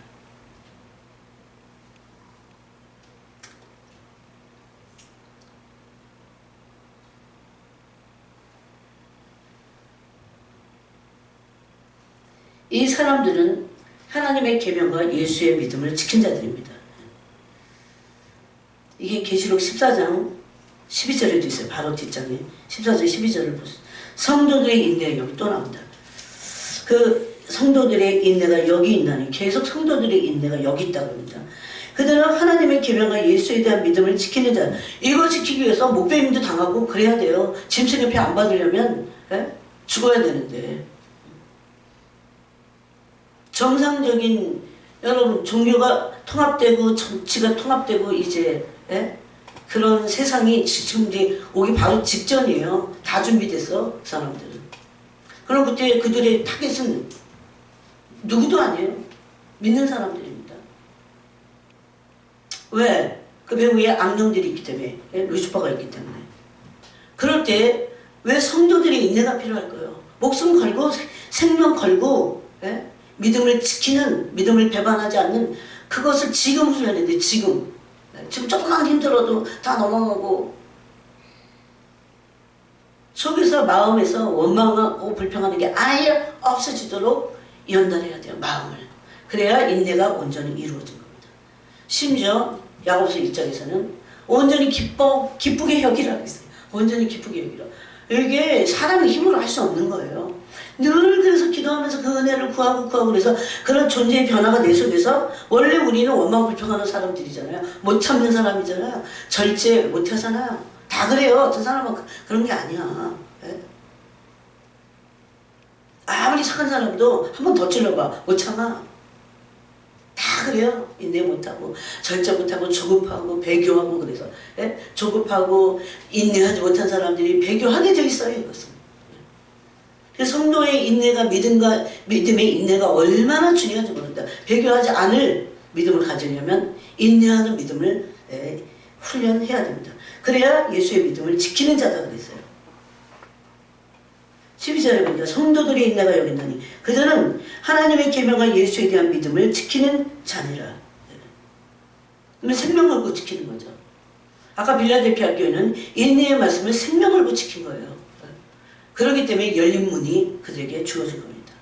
이 사람들은 하나님의 계명과 예수의 믿음을 지킨 자들입니다. 이게 계시록 14장 12절에도 있어요. 바로 뒷장에 14절 12절을 보세요. 성도들의 인내가 여기 또 나온다. 그 성도들의 인내가 여기 있나니 계속 성도들의 인내가 여기 있다고 합니다. 그들은 하나님의 계명과 예수에 대한 믿음을 지키는 자. 이거 지키기 위해서 목배임도 당하고 그래야 돼요. 짐승 옆에 안 받으려면 죽어야 되는데. 정상적인 여러분 종교가 통합되고 정치가 통합되고 이제 그런 세상이 지금 이제 오기 바로 직전이에요. 다 준비돼서 그 사람들은. 그럼 그때 그들의 타겟은 누구도 아니에요. 믿는 사람들입니다. 왜? 그 배후에 악령들이 있기 때문에. 루시퍼가 있기 때문에. 그럴 때 왜 성도들의 인내가 필요할까요? 목숨 걸고 생명 걸고 믿음을 지키는, 믿음을 배반하지 않는 그것을 지금 훈련해야 돼. 지금 조금만 힘들어도 다 넘어가고 속에서 마음에서 원망하고 불평하는 게 아예 없어지도록 연단해야 돼요. 마음을. 그래야 인내가 온전히 이루어진 겁니다. 심지어 야고보서 1장에서는 온전히 기쁘게 여기라고 했어요. 온전히 기쁘게 여기라. 이게 사람의 힘으로 할 수 없는 거예요. 늘 그래서 기도하면서 그 은혜를 구하고 그래서 그런 존재의 변화가 내 속에서, 원래 우리는 원망불평하는 사람들이잖아요. 못 참는 사람이잖아요. 절제 못 하잖아요. 다 그래요. 어떤 사람은 그런 게 아니야. 예? 아무리 착한 사람도 한 번 더 찔러봐. 못 참아. 다 그래요. 인내 못하고 절제 못하고 조급하고 배교하고. 그래서 예? 조급하고 인내하지 못한 사람들이 배교하게 돼 있어요. 이것은. 그래서 성도의 인내가 믿음의 인내가 얼마나 중요한지 모른다. 배교하지 않을 믿음을 가지려면 인내하는 믿음을 훈련해야 됩니다. 그래야 예수의 믿음을 지키는 자다 그랬어요. 12절에 보니까 성도들의 인내가 여기 있나니 그들은 하나님의 계명과 예수에 대한 믿음을 지키는 자니라. 그러면 생명 걸고 지키는 거죠. 아까 빌라델피아 교회는 인내의 말씀을 생명 걸고 지킨 거예요. 그렇기 때문에 열린 문이 그들에게 주어진 겁니다.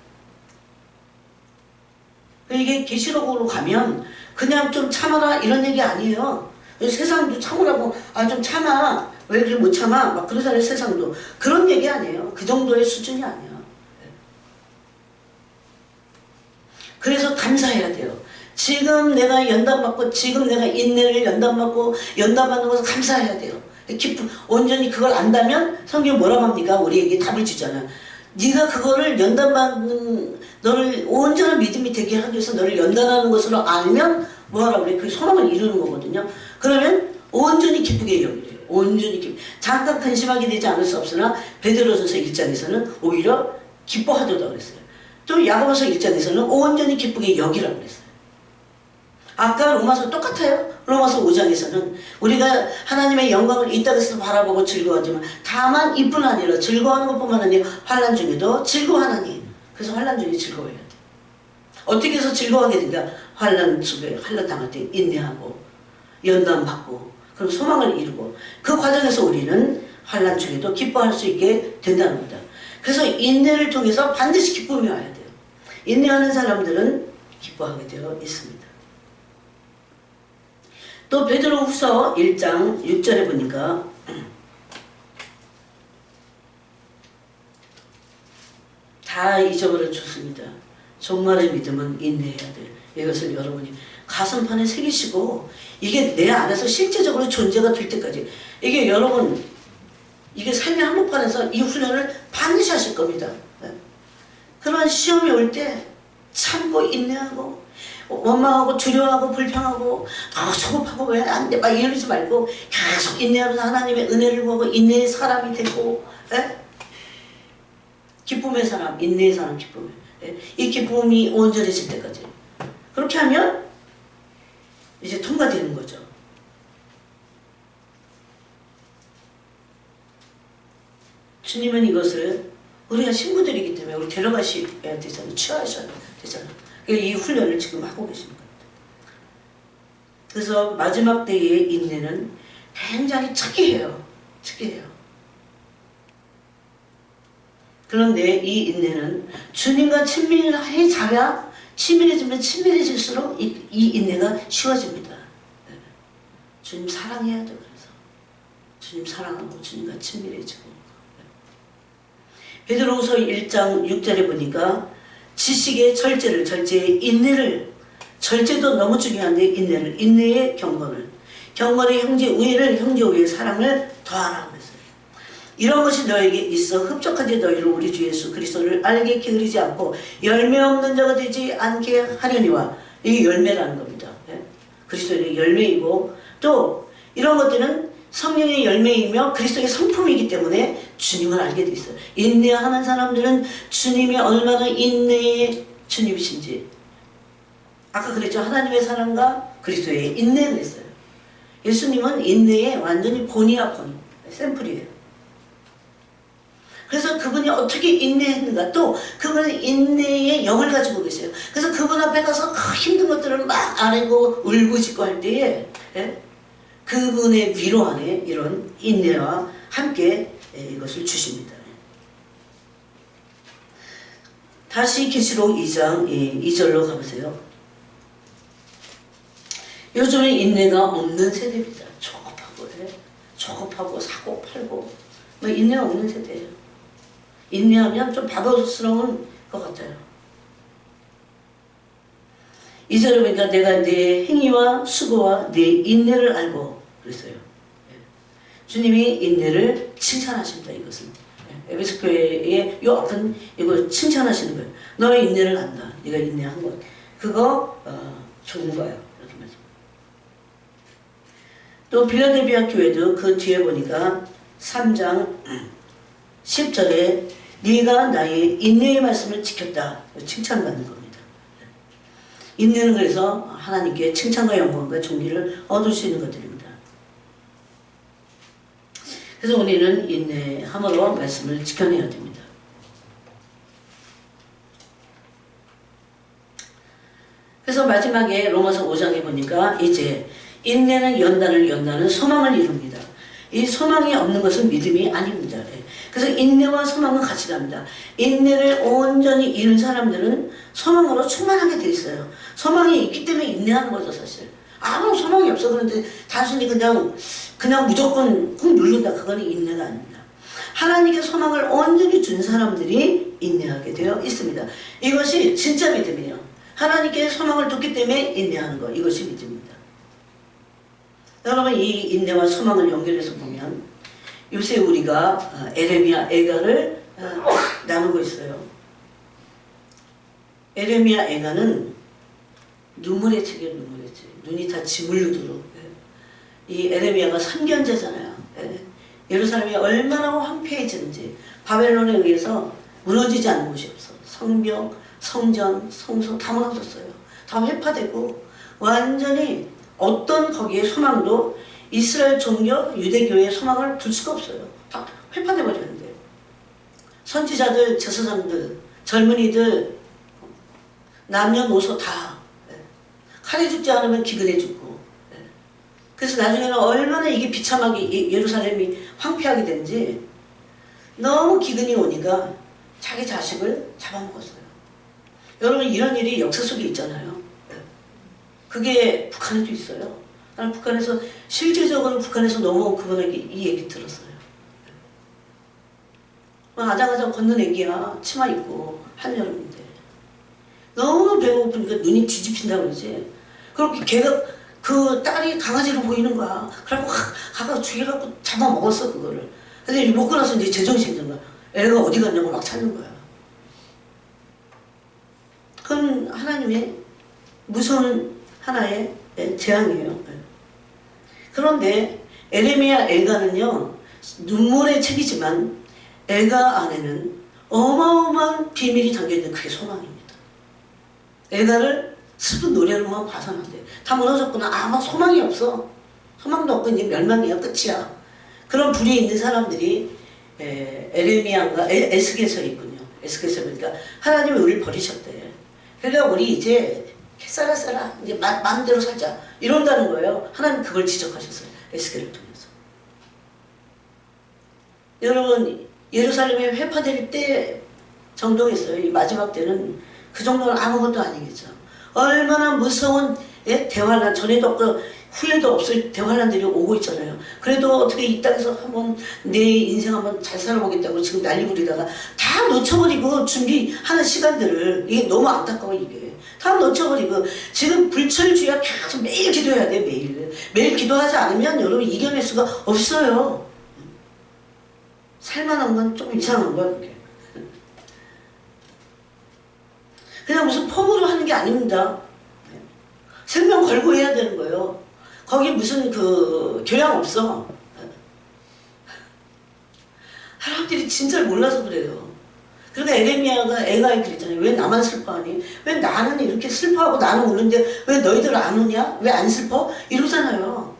이게 계시록으로 가면 그냥 좀 참아라 이런 얘기 아니에요. 세상도 참으라고, 좀 참아. 왜 그렇게 못 참아? 막 그러잖아요, 세상도. 그런 얘기 아니에요. 그 정도의 수준이 아니야. 그래서 감사해야 돼요. 지금 내가 연단받고, 지금 내가 인내를 연단받고, 연단받는 것을 감사해야 돼요. 온전히 그걸 안다면 성경이 뭐라고 합니까? 우리에게 답을 주잖아요. 네가 그거를 연단받는, 너를 온전한 믿음이 되게 하기 위해서 너를 연단하는 것으로 알면 뭐하라고 그래? 그 소망을 이루는 거거든요. 그러면 온전히 기쁘게 여기래요. 온전히 잠깐 근심하게 되지 않을 수 없으나 베드로전서 1장에서는 오히려 기뻐하도다 그랬어요. 또 야고보서 1장에서는 온전히 기쁘게 여기라고 그랬어요. 아까 로마서 똑같아요. 로마서 5장에서는 우리가 하나님의 영광을 이 땅에서 바라보고 즐거워하지만 다만 이뿐 아니라 즐거워하는 것뿐만 아니라 환난 중에도 즐거워하나니. 그래서 환난 중에 즐거워해야 돼. 어떻게 해서 즐거워하게 된다? 환난 속에 환난 당할 때 인내하고 연단받고 그럼 소망을 이루고 그 과정에서 우리는 환난 중에도 기뻐할 수 있게 된다는 겁니다. 그래서 인내를 통해서 반드시 기쁨이 와야 돼요. 인내하는 사람들은 기뻐하게 되어 있습니다. 또 베드로후서 1장 6절에 보니까 다 잊어버려 줬습니다. 종말의 믿음은 인내해야 돼요. 이것을 여러분이 가슴판에 새기시고 이게 내 안에서 실제적으로 존재가 될 때까지 이게 여러분 이게 삶의 한복판에서 이 훈련을 반드시 하실 겁니다. 그런 시험이 올 때 참고 인내하고 원망하고 두려워하고 불평하고 소급하고 왜 안 돼 막 이러지 말고 계속 인내하면서 하나님의 은혜를 보고 인내의 사람이 되고 기쁨의 사람, 인내의 사람, 기쁨. 이 기쁨이 온전해질 때까지 그렇게 하면 이제 통과되는 거죠. 주님은 이것을 우리가 신부들이기 때문에 우리 데려가셔야 되잖아요. 취하셔야 되잖아요. 이 훈련을 지금 하고 계신 겁니다. 그래서 마지막 때의 인내는 굉장히 특이해요. 특이해요. 그런데 이 인내는 주님과 친밀해져야 친밀해지면 친밀해질수록 이 인내가 쉬워집니다. 주님 사랑해야 돼요. 그래서 주님 사랑하고 주님과 친밀해지고 베드로후서 1장 6절에 보니까 지식의 절제의 인내를 절제도 너무 중요한데 인내의 경건의 형제 우애를 형제 우애의 사랑을 더하라고 했어요. 이런 것이 너에게 있어 흡족하지 너희를 우리 주 예수 그리스도를 알게 게으르지 않고 열매 없는 자가 되지 않게 하려니와 이게 열매라는 겁니다. 그리스도의 열매이고 또 이런 것들은 성령의 열매이며 그리스도의 성품이기 때문에 주님을 알게 돼 있어요. 인내하는 사람들은 주님이 얼마나 인내의 주님이신지 아까 그랬죠. 하나님의 사랑과 그리스도의 인내를 했어요. 예수님은 인내의 완전히 본이야 본 샘플이에요. 그래서 그분이 어떻게 인내했는가 또 그분은 인내의 영을 가지고 계세요. 그래서 그분 앞에 가서 힘든 것들을 막 아뢰고 울부짖고 할 때에 그분의 위로 안에 이런 인내와 함께 이것을 주십니다. 다시 계시록 2장 2절로 가보세요. 요즘에 인내가 없는 세대입니다. 조급하고 사고 팔고 뭐 인내가 없는 세대예요. 인내하면 좀 바보스러운 것 같아요. 2절에 보니까 내가 내 행위와 수고와 내 인내를 알고 그랬어요. 주님이 인내를 칭찬하십니다. 이것은 에베소 교회의 요 앞은 이거 칭찬하시는 거예요. 너의 인내를 안다. 네가 인내한 것 그거 좋은 거예요. 이렇게 말씀. 또 빌라델비아 교회도 그 뒤에 보니까 3장 10절에 네가 나의 인내의 말씀을 지켰다. 칭찬받는 겁니다. 인내는 그래서 하나님께 칭찬과 영광과 존귀를 얻을 수 있는 것들입니다. 그래서 우리는 인내함으로 말씀을 지켜내야 됩니다. 그래서 마지막에 로마서 5장에 보니까 이제 인내는 연단을 소망을 이룹니다. 이 소망이 없는 것은 믿음이 아닙니다. 그래서 인내와 소망은 같이 갑니다. 인내를 온전히 이룬 사람들은 소망으로 충만하게 돼 있어요. 소망이 있기 때문에 인내하는 거죠, 사실. 아무 소망이 없어. 그런데 단순히 그냥 무조건 꾹 누른다. 그건 인내가 아닙니다. 하나님께 소망을 온전히 준 사람들이 인내하게 되어 있습니다. 이것이 진짜 믿음이에요. 하나님께 소망을 뒀기 때문에 인내하는 거. 이것이 믿음입니다. 여러분, 이 인내와 소망을 연결해서 보면 요새 우리가 에레미야 애가를 나누고 있어요. 에레미야 애가는 눈물의 책이에요. 눈물의 책. 눈이 다 지물르도록. 이 에레미야가 선견자잖아요. 예루살렘이 얼마나 황폐해지는지 바벨론에 의해서 무너지지 않는 곳이 없어. 성벽, 성전, 성소 다 무너졌어요. 다 회파되고 완전히 어떤 거기에 소망도 이스라엘 종교, 유대교의 소망을 둘 수가 없어요. 다 회파돼 버렸는데 선지자들, 제사장들, 젊은이들, 남녀노소 다 칼에 죽지 않으면 기근에 죽고. 그래서 나중에는 얼마나 이게 비참하게 예루살렘이 황폐하게 된지 너무 기근이 오니까 자기 자식을 잡아먹었어요. 여러분, 이런 일이 역사 속에 있잖아요. 그게 북한에도 있어요. 나는 북한에서 실제적으로 북한에서 넘어온 그분에게 이 얘기 들었어요. 아장아장 걷는 애기야. 치마 입고 한여름인데 너무 배고프니까 눈이 뒤집힌다고 그러지. 그렇게 걔가 그 딸이 강아지로 보이는 거야. 그래갖고 가서 죽여갖고 잡아먹었어 그거를. 근데 먹고 나서 이제 제정신이 든 거야. 애가 어디 갔냐고 막 찾는 거야. 그건 하나님의 무서운 하나의 재앙이에요. 그런데 에레미야 애가는요, 눈물의 책이지만 애가 안에는 어마어마한 비밀이 담겨있는 그게 소망입니다. 애가를 슬픈 노래로만 봐서는 안 돼. 다 무너졌구나. 막 소망이 없어. 소망도 없고 이제 멸망이야. 끝이야. 그런 불이 있는 사람들이 에레미야가 에스겔서에 있군요. 에스겔서에 보니까 하나님이 우리를 버리셨대. 그러니까 우리 이제 살아 이제 마음대로 살자 이런다는 거예요. 하나님 그걸 지적하셨어요. 에스겔을 통해서. 여러분, 예루살렘에 회파될 때 정도겠어요. 이 마지막 때는 그 정도는 아무것도 아니겠죠. 얼마나 무서운 대환란, 전에도 없고 후에도 없을 대환란들이 오고 있잖아요. 그래도 어떻게 이 땅에서 한번 내 인생 한번 잘 살아보겠다고 지금 난리 부리다가 다 놓쳐버리고 준비하는 시간들을, 이게 너무 안타까워. 이게 다 놓쳐버리고 지금 불철주야 계속 매일 기도해야 돼. 매일 기도하지 않으면 여러분 이겨낼 수가 없어요. 살만한 건 조금 이상한 거야 그게. 그냥 무슨 폼으로 하는 게 아닙니다. 생명 걸고 해야 되는 거예요. 거기 무슨 그 교양 없어. 사람들이 진짜를 몰라서 그래요. 그러니까 에레미야가 애가 그랬잖아요. 왜 나만 슬퍼하니? 왜 나는 이렇게 슬퍼하고 나는 우는데 왜 너희들 안 우냐? 왜 안 슬퍼? 이러잖아요.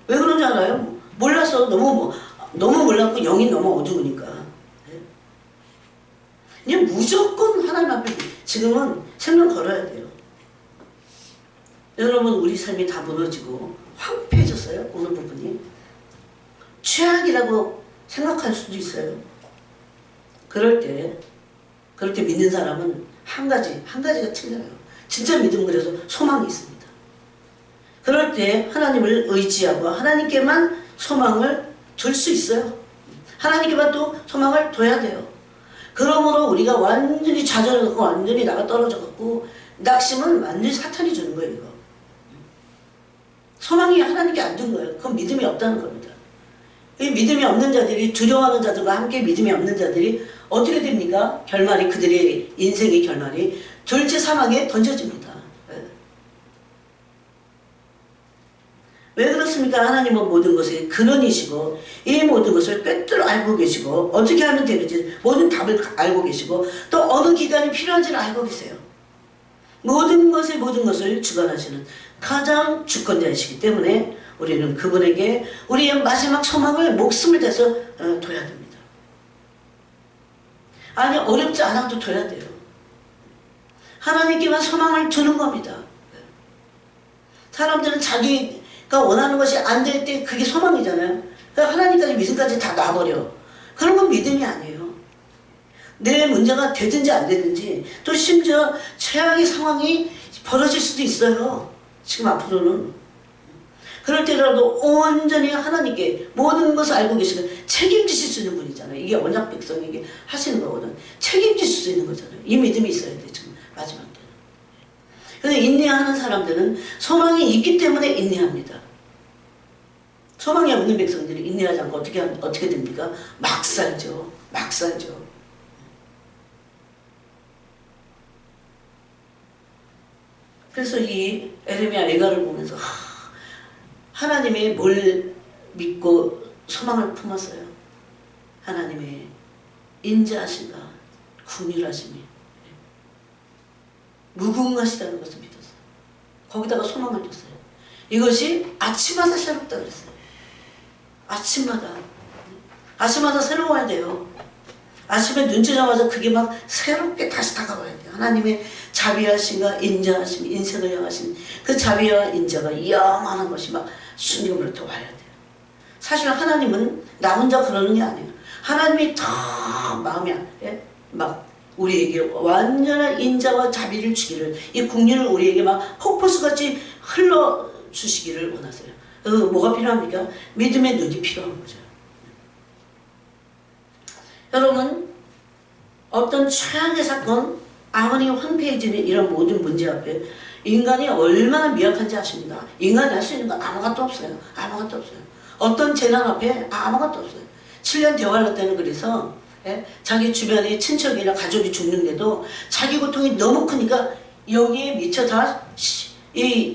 왜 그런 줄 알아요? 몰라서 너무 몰랐고 영이 너무 어두우니까. 그냥 무조건 하나님 앞에 지금은 생명 걸어야 돼요. 여러분, 우리 삶이 다 무너지고 황폐해졌어요. 어느 부분이. 최악이라고 생각할 수도 있어요. 그럴 때 믿는 사람은 한 가지가 틀려요. 진짜 믿음은 그래서 소망이 있습니다. 그럴 때 하나님을 의지하고 하나님께만 소망을 둘 수 있어요. 하나님께만 또 소망을 둬야 돼요. 그러므로 우리가 완전히 좌절하고 완전히 나가 떨어져갖고 낙심은 완전히 사탄이 주는 거예요. 이거. 소망이 하나님께 안 준 거예요. 그건 믿음이 없다는 겁니다. 이 믿음이 없는 자들이, 두려워하는 자들과 함께 믿음이 없는 자들이 어떻게 됩니까? 결말이, 그들의 인생의 결말이 둘째 사망에 던져집니다. 왜 그렇습니까? 하나님은 모든 것의 근원이시고 이 모든 것을 꿰뚫어 알고 계시고 어떻게 하면 되는지 모든 답을 알고 계시고 또 어느 기간이 필요한지를 알고 계세요. 모든 것을 주관하시는 가장 주권자이시기 때문에 우리는 그분에게 우리의 마지막 소망을 목숨을 다해서 둬야 됩니다. 아니, 어렵지 않아도 둬야 돼요. 하나님께만 소망을 두는 겁니다. 사람들은 자기가 원하는 것이 안 될 때 그게 소망이잖아요. 그러니까 하나님까지 믿음까지 다 놔버려. 그런 건 믿음이 아니에요. 내 문제가 되든지 안 되든지 또 심지어 최악의 상황이 벌어질 수도 있어요. 지금 앞으로는. 그럴 때라도 온전히 하나님께 모든 것을 알고 계시고 책임지실 수 있는 분이잖아요. 이게 언약 백성에게 하시는 거거든. 책임질 수 있는 거잖아요. 이 믿음이 있어야 돼. 지금 마지막 때는. 그래서 인내하는 사람들은 소망이 있기 때문에 인내합니다. 소망이 없는 백성들이 인내하지 않고 어떻게 됩니까? 막 살죠. 막 살죠. 그래서 이 에레미야 애가를 보면서 하나님의 뭘 믿고 소망을 품었어요. 하나님의 인자하신가, 궁휼하심이 무궁하시다는 것을 믿었어요. 거기다가 소망을 뒀어요. 이것이 아침마다 새롭다 그랬어요. 아침마다 새로워야 돼요. 아침에 눈 뜨자마자 그게 막 새롭게 다시 다가와야 돼요. 하나님의 자비하심과 인자하심, 인생을 향하신 그 자비와 인자가 영원한 것이 막 순간부터 와야 돼요. 사실 하나님은 나 혼자 그러는 게 아니에요. 하나님이 다 마음이 막 우리에게 완전한 인자와 자비를 주기를, 이 국리를 우리에게 막 폭포수같이 흘러주시기를 원하세요. 뭐가 필요합니까? 믿음의 눈이 필요한 거죠. 여러분, 어떤 최악의 사건, 아무리 황폐해지는 이런 모든 문제 앞에 인간이 얼마나 미약한지 아십니까? 인간이 할 수 있는 건 아무것도 없어요. 아무것도 없어요. 어떤 재난 앞에 아무것도 없어요. 7년 대환란 때는 그래서 자기 주변에 친척이나 가족이 죽는데도 자기 고통이 너무 크니까 여기에 미쳐 다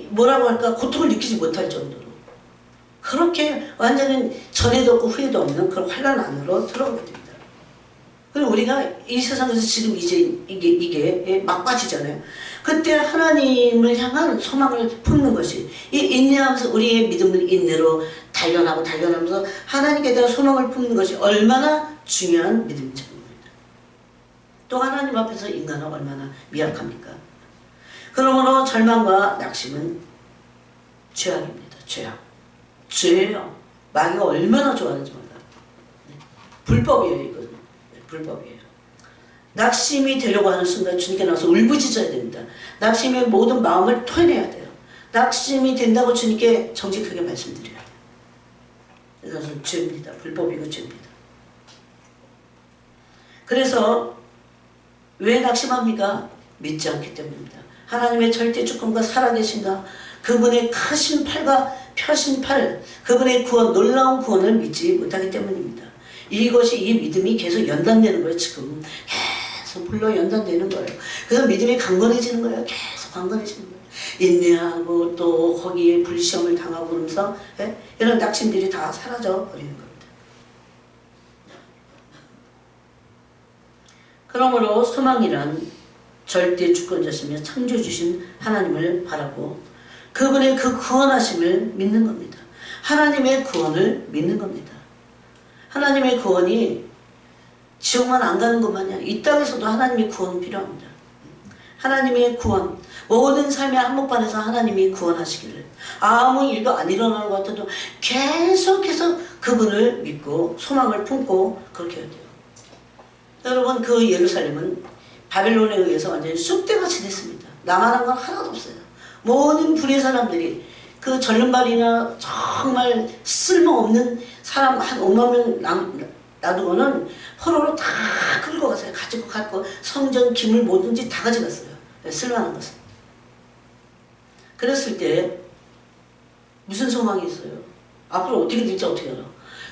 뭐라고 할까, 고통을 느끼지 못할 정도로 그렇게 완전히 전에도 없고 후에도 없는 그런 환란 안으로 들어오게 됩니다. 그리고 우리가 이 세상에서 지금 이제 이게 막바지잖아요. 그때 하나님을 향한 소망을 품는 것이, 이 인내하면서 우리의 믿음을 인내로 단련하면서 하나님께 대한 소망을 품는 것이 얼마나 중요한 믿음인지 모릅니다. 또 하나님 앞에서 인간은 얼마나 미약합니까? 그러므로 절망과 낙심은 죄악입니다. 죄예요. 마귀가 얼마나 좋아하는지 몰라요. 불법이에요, 이거. 불법이에요. 낙심이 되려고 하는 순간 주님께 나와서 울부짖어야 됩니다. 낙심의 모든 마음을 토해내야 돼요. 낙심이 된다고 주님께 정직하게 말씀드려야 돼요. 이것은 죄입니다. 불법이고 죄입니다. 그래서 왜 낙심합니까? 믿지 않기 때문입니다. 하나님의 절대 주권과 살아계신가, 그분의 크신 팔과 펴신 팔, 그분의 구원, 놀라운 구원을 믿지 못하기 때문입니다. 이것이, 이 믿음이 계속 연단되는 거예요. 지금 계속 불러 연단되는 거예요. 그래서 믿음이 강건해지는 거예요. 계속 강건해지는 거예요. 인내하고 또 거기에 불시험을 당하고 그러면서 이런 낙심들이 다 사라져 버리는 겁니다. 그러므로 소망이란 절대 주권자시며 창조주신 하나님을 바라고 그분의 그 구원하심을 믿는 겁니다. 하나님의 구원을 믿는 겁니다. 하나님의 구원이 지옥만 안 가는 것만이 아니라 이 땅에서도 하나님의 구원이 필요합니다. 하나님의 구원, 모든 삶의 한복판에서 하나님이 구원하시기를, 아무 일도 안 일어나는 것 같아도 계속해서 그분을 믿고 소망을 품고 그렇게 해야 돼요. 여러분, 그 예루살렘은 바벨론에 의해서 완전히 쑥대밭이 됐습니다. 남아난 건 하나도 없어요. 모든 불의 사람들이, 그 절름발이나 정말 쓸모없는 사람 한 5만 명 놔두고는 포로로 다 끌고 갔어요. 가지고 갔고 성전 기물 뭐든지 다 가져갔어요. 쓸만한 것은. 그랬을 때 무슨 소망이 있어요? 앞으로 어떻게 될지 어떻게 알아?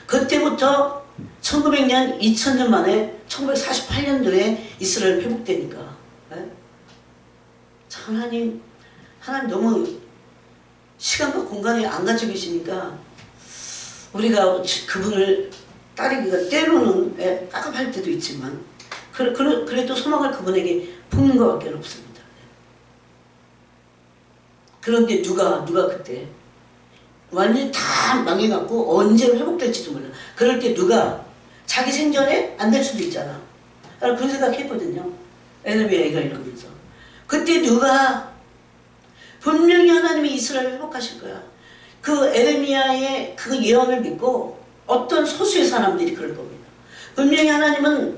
그때부터 1900년, 2000년 만에 1948년도에 이스라엘 회복되니까. 네? 하나님 너무 시간과 공간에 안 갇혀 계시니까 우리가 그분을 따르기가 때로는 깝깝할 때도 있지만 그래도 소망을 그분에게 품는 것밖에 없습니다. 그런데 누가 그때 완전히 다 망해갖고 언제 회복될지도 몰라. 그럴 때 누가 자기 생전에 안 될 수도 있잖아. 그런 생각 했거든요. 에레미야가 읽으면서. 그때 누가 분명히 하나님이 이스라엘을 회복하실 거야. 그 에레미야의 그 예언을 믿고 어떤 소수의 사람들이 그럴 겁니다. 분명히 하나님은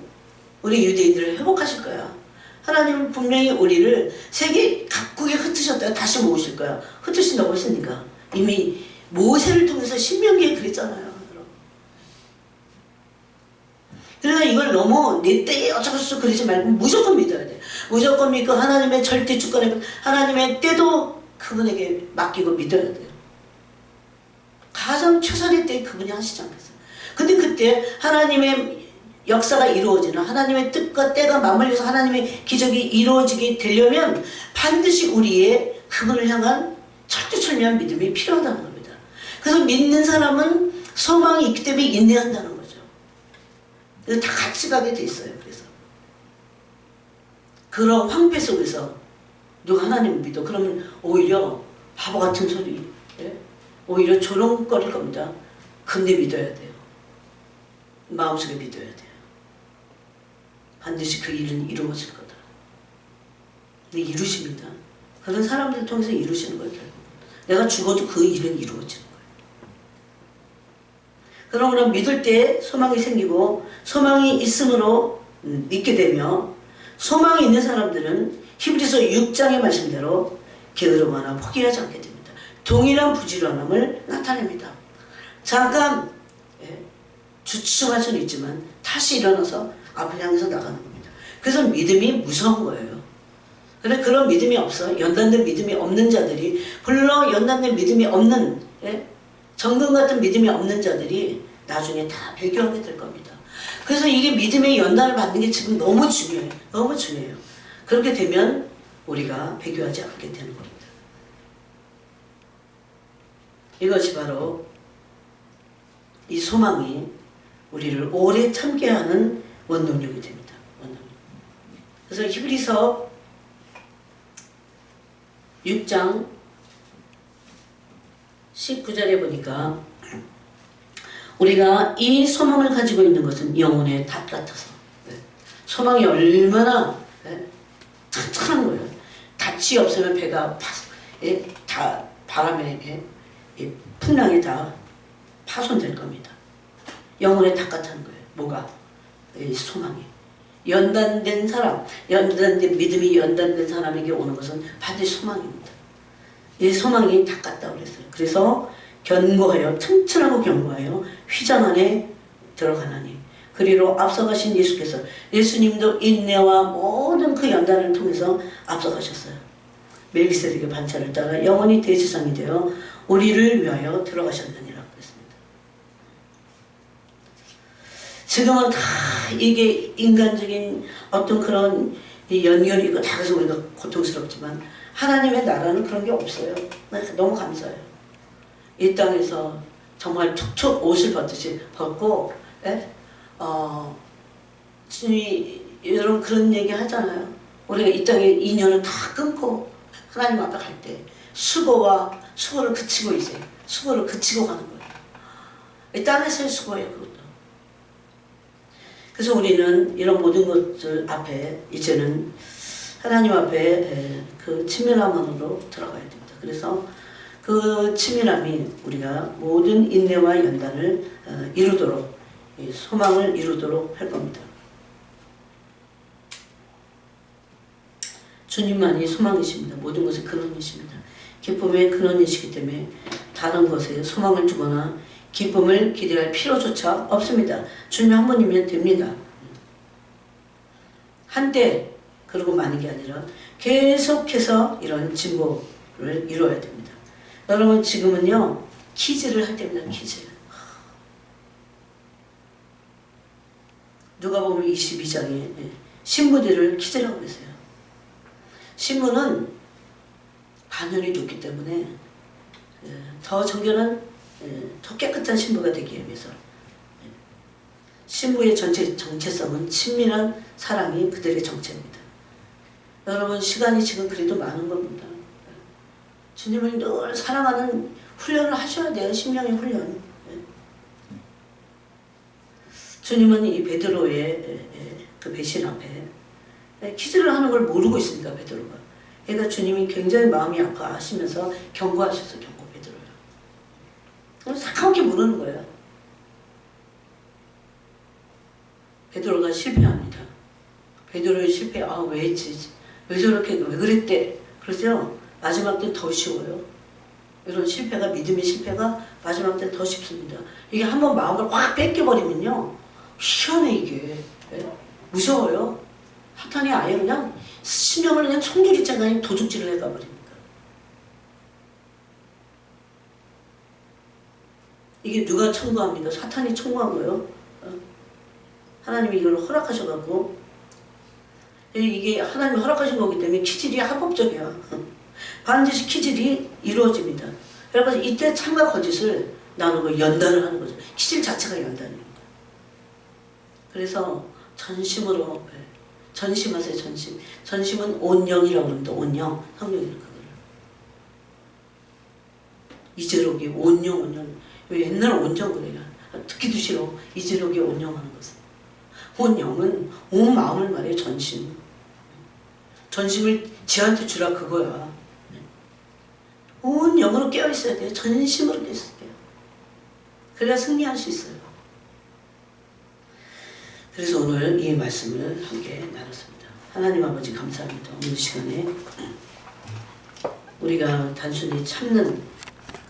우리 유대인들을 회복하실 거야. 하나님은 분명히 우리를 세계 각국에 흩으셨다가 다시 모으실 거야. 흩으신다고 했으니까. 이미 모세를 통해서 신명기에 그랬잖아요. 그러니까 이걸 너무 내 때에 어쩌고저쩌고 그러지 말고 무조건 믿어야 돼. 무조건 믿고 하나님의 절대 주권에 하나님의 때도 그분에게 맡기고 믿어야 돼요. 가장 최선의 때에 그분이 하시지 않겠어요. 근데 그때 하나님의 역사가 이루어지는 하나님의 뜻과 때가 맞물려서 하나님의 기적이 이루어지게 되려면 반드시 우리의 그분을 향한 철두철미한 믿음이 필요하다는 겁니다. 그래서 믿는 사람은 소망이 있기 때문에 인내한다는 거죠. 그래서 다 같이 가게 돼 있어요. 그래서 그런 황폐 속에서 누가 하나님을 믿어 그러면 오히려 바보 같은 소리, 오히려 조롱거릴 겁니다. 근데 믿어야 돼요. 마음속에 믿어야 돼요. 반드시 그 일은 이루어질 거다. 근데 이루십니다. 그런 사람들 통해서 이루시는 거예요. 결국 내가 죽어도 그 일은 이루어지는 거예요. 그러므로 믿을 때 소망이 생기고 소망이 있음으로 믿게 되며 소망이 있는 사람들은 히브리서 6장의 말씀대로 게으르거나 포기하지 않게 됩니다. 동일한 부지런함을 나타냅니다. 잠깐 주춤할 수는 있지만 다시 일어나서 앞을 향해서 나가는 겁니다. 그래서 믿음이 무서운 거예요. 그런데 그런 믿음이 없어 연단된 믿음이 없는 자들이 물론 연단된 믿음이 없는 정금 같은 믿음이 없는 자들이 나중에 다 배교하게 될 겁니다. 그래서 이게 믿음의 연단을 받는 게 지금 너무 중요해요. 너무 중요해요. 그렇게 되면 우리가 배교하지 않게 되는 겁니다. 이것이 바로 이 소망이 우리를 오래 참게 하는 원동력이 됩니다. 원동력. 그래서 히브리서 6장 19절에 보니까 우리가 이 소망을 가지고 있는 것은 영혼의 닷 같아서 소망이 얼마나 튼튼한 거예요. 닷이 없으면 배가 다 바람에 풍랑에 다 파손될 겁니다. 영혼의 닷 같은 거예요. 뭐가? 소망이. 연단된 사람, 연단된 믿음이 연단된 사람에게 오는 것은 반드시 소망입니다. 이 소망이 닷 같다고 그랬어요. 그래서 견고하여 튼튼하고 견고하여 휘장 안에 들어가나니 그리로 앞서가신 예수께서 예수님도 인내와 모든 그 연단을 통해서 앞서가셨어요. 멜기세덱의 반차를 따라 영원히 대제사장이 되어 우리를 위하여 들어가셨느니라 그랬습니다. 지금은 다 이게 인간적인 어떤 그런 연결이 있고 다 그래서 우리가 고통스럽지만 하나님의 나라는 그런 게 없어요. 너무 감사해요. 이 땅에서 정말 툭툭 옷을 벗고 여러분 그런 얘기 하잖아요. 우리가 이 땅에 인연을 다 끊고 하나님 앞에 갈 때 수고를 그치고 이제 수고를 그치고 가는 거예요. 이 땅에서의 수고예요. 그것도. 그래서 우리는 이런 모든 것들 앞에 이제는 하나님 앞에 그 친밀함으로 들어가야 됩니다. 그래서 그 친밀함이 우리가 모든 인내와 연단을 이루도록 소망을 이루도록 할 겁니다. 주님만이 소망이십니다. 모든 것의 근원이십니다. 기쁨의 근원이시기 때문에 다른 것에 소망을 두거나 기쁨을 기대할 필요조차 없습니다. 주님 한 분이면 됩니다. 한때 그러고 마는 게 아니라 계속해서 이런 진보를 이루어야 됩니다. 여러분 지금은요 퀴즈를 할 때입니다. 퀴즈. 누가복음 22장에 신부들을 퀴즈라고 그랬어요. 신부는 반열이 높기 때문에 더 정결한 더 깨끗한 신부가 되기 위해서 신부의 전체 정체성은 친밀한 사랑이 그들의 정체입니다. 여러분 시간이 지금 그래도 많은 겁니다. 주님을 늘 사랑하는 훈련을 하셔야 돼요. 심령의 훈련. 주님은 이 베드로의 그 배신 앞에 퀴즈를 하는 걸 모르고 있으니까 베드로가. 그러니까 주님이 굉장히 마음이 아파하시면서 경고하셔서 경고 베드로요. 그래서 상하게 물으는 거예요. 베드로가 실패합니다. 베드로의 실패, 왜 했지? 왜 저렇게, 왜 그랬대? 그러죠? 마지막 때 더 쉬워요. 이런 실패가, 믿음의 실패가 마지막 때 더 쉽습니다. 이게 한번 마음을 확 뺏겨버리면요. 희한해, 이게. 무서워요. 사탄이 아예 그냥 신령을 그냥 송두리째 도둑질을 해가버립니다. 이게 누가 청구합니다? 사탄이 청구한 거예요. 하나님이 이걸 허락하셔갖고 이게 하나님이 허락하신 거기 때문에 키질이 합법적이야. 반드시 키질이 이루어집니다. 그래서 이때 참과 거짓을 나누고 연단을 하는 거죠. 키질 자체가 연단입니다. 그래서 전심으로 전심하세요. 전심. 전심은 온영이라고 그럽니다. 온영. 성령이 그거를. 이제록이 온영. 왜 옛날 온정 그래요. 듣기도 싫어. 이제록이 온영하는 것은. 온영은 온 마음을 말해 전심. 전심을 지한테 주라 그거야. 온 영으로 깨어있어야 돼요. 전심으로 깨어있어야 돼요. 그래야 승리할 수 있어요. 그래서 오늘 이 말씀을 함께 나눴습니다. 하나님 아버지 감사합니다. 오늘 시간에 우리가 단순히 참는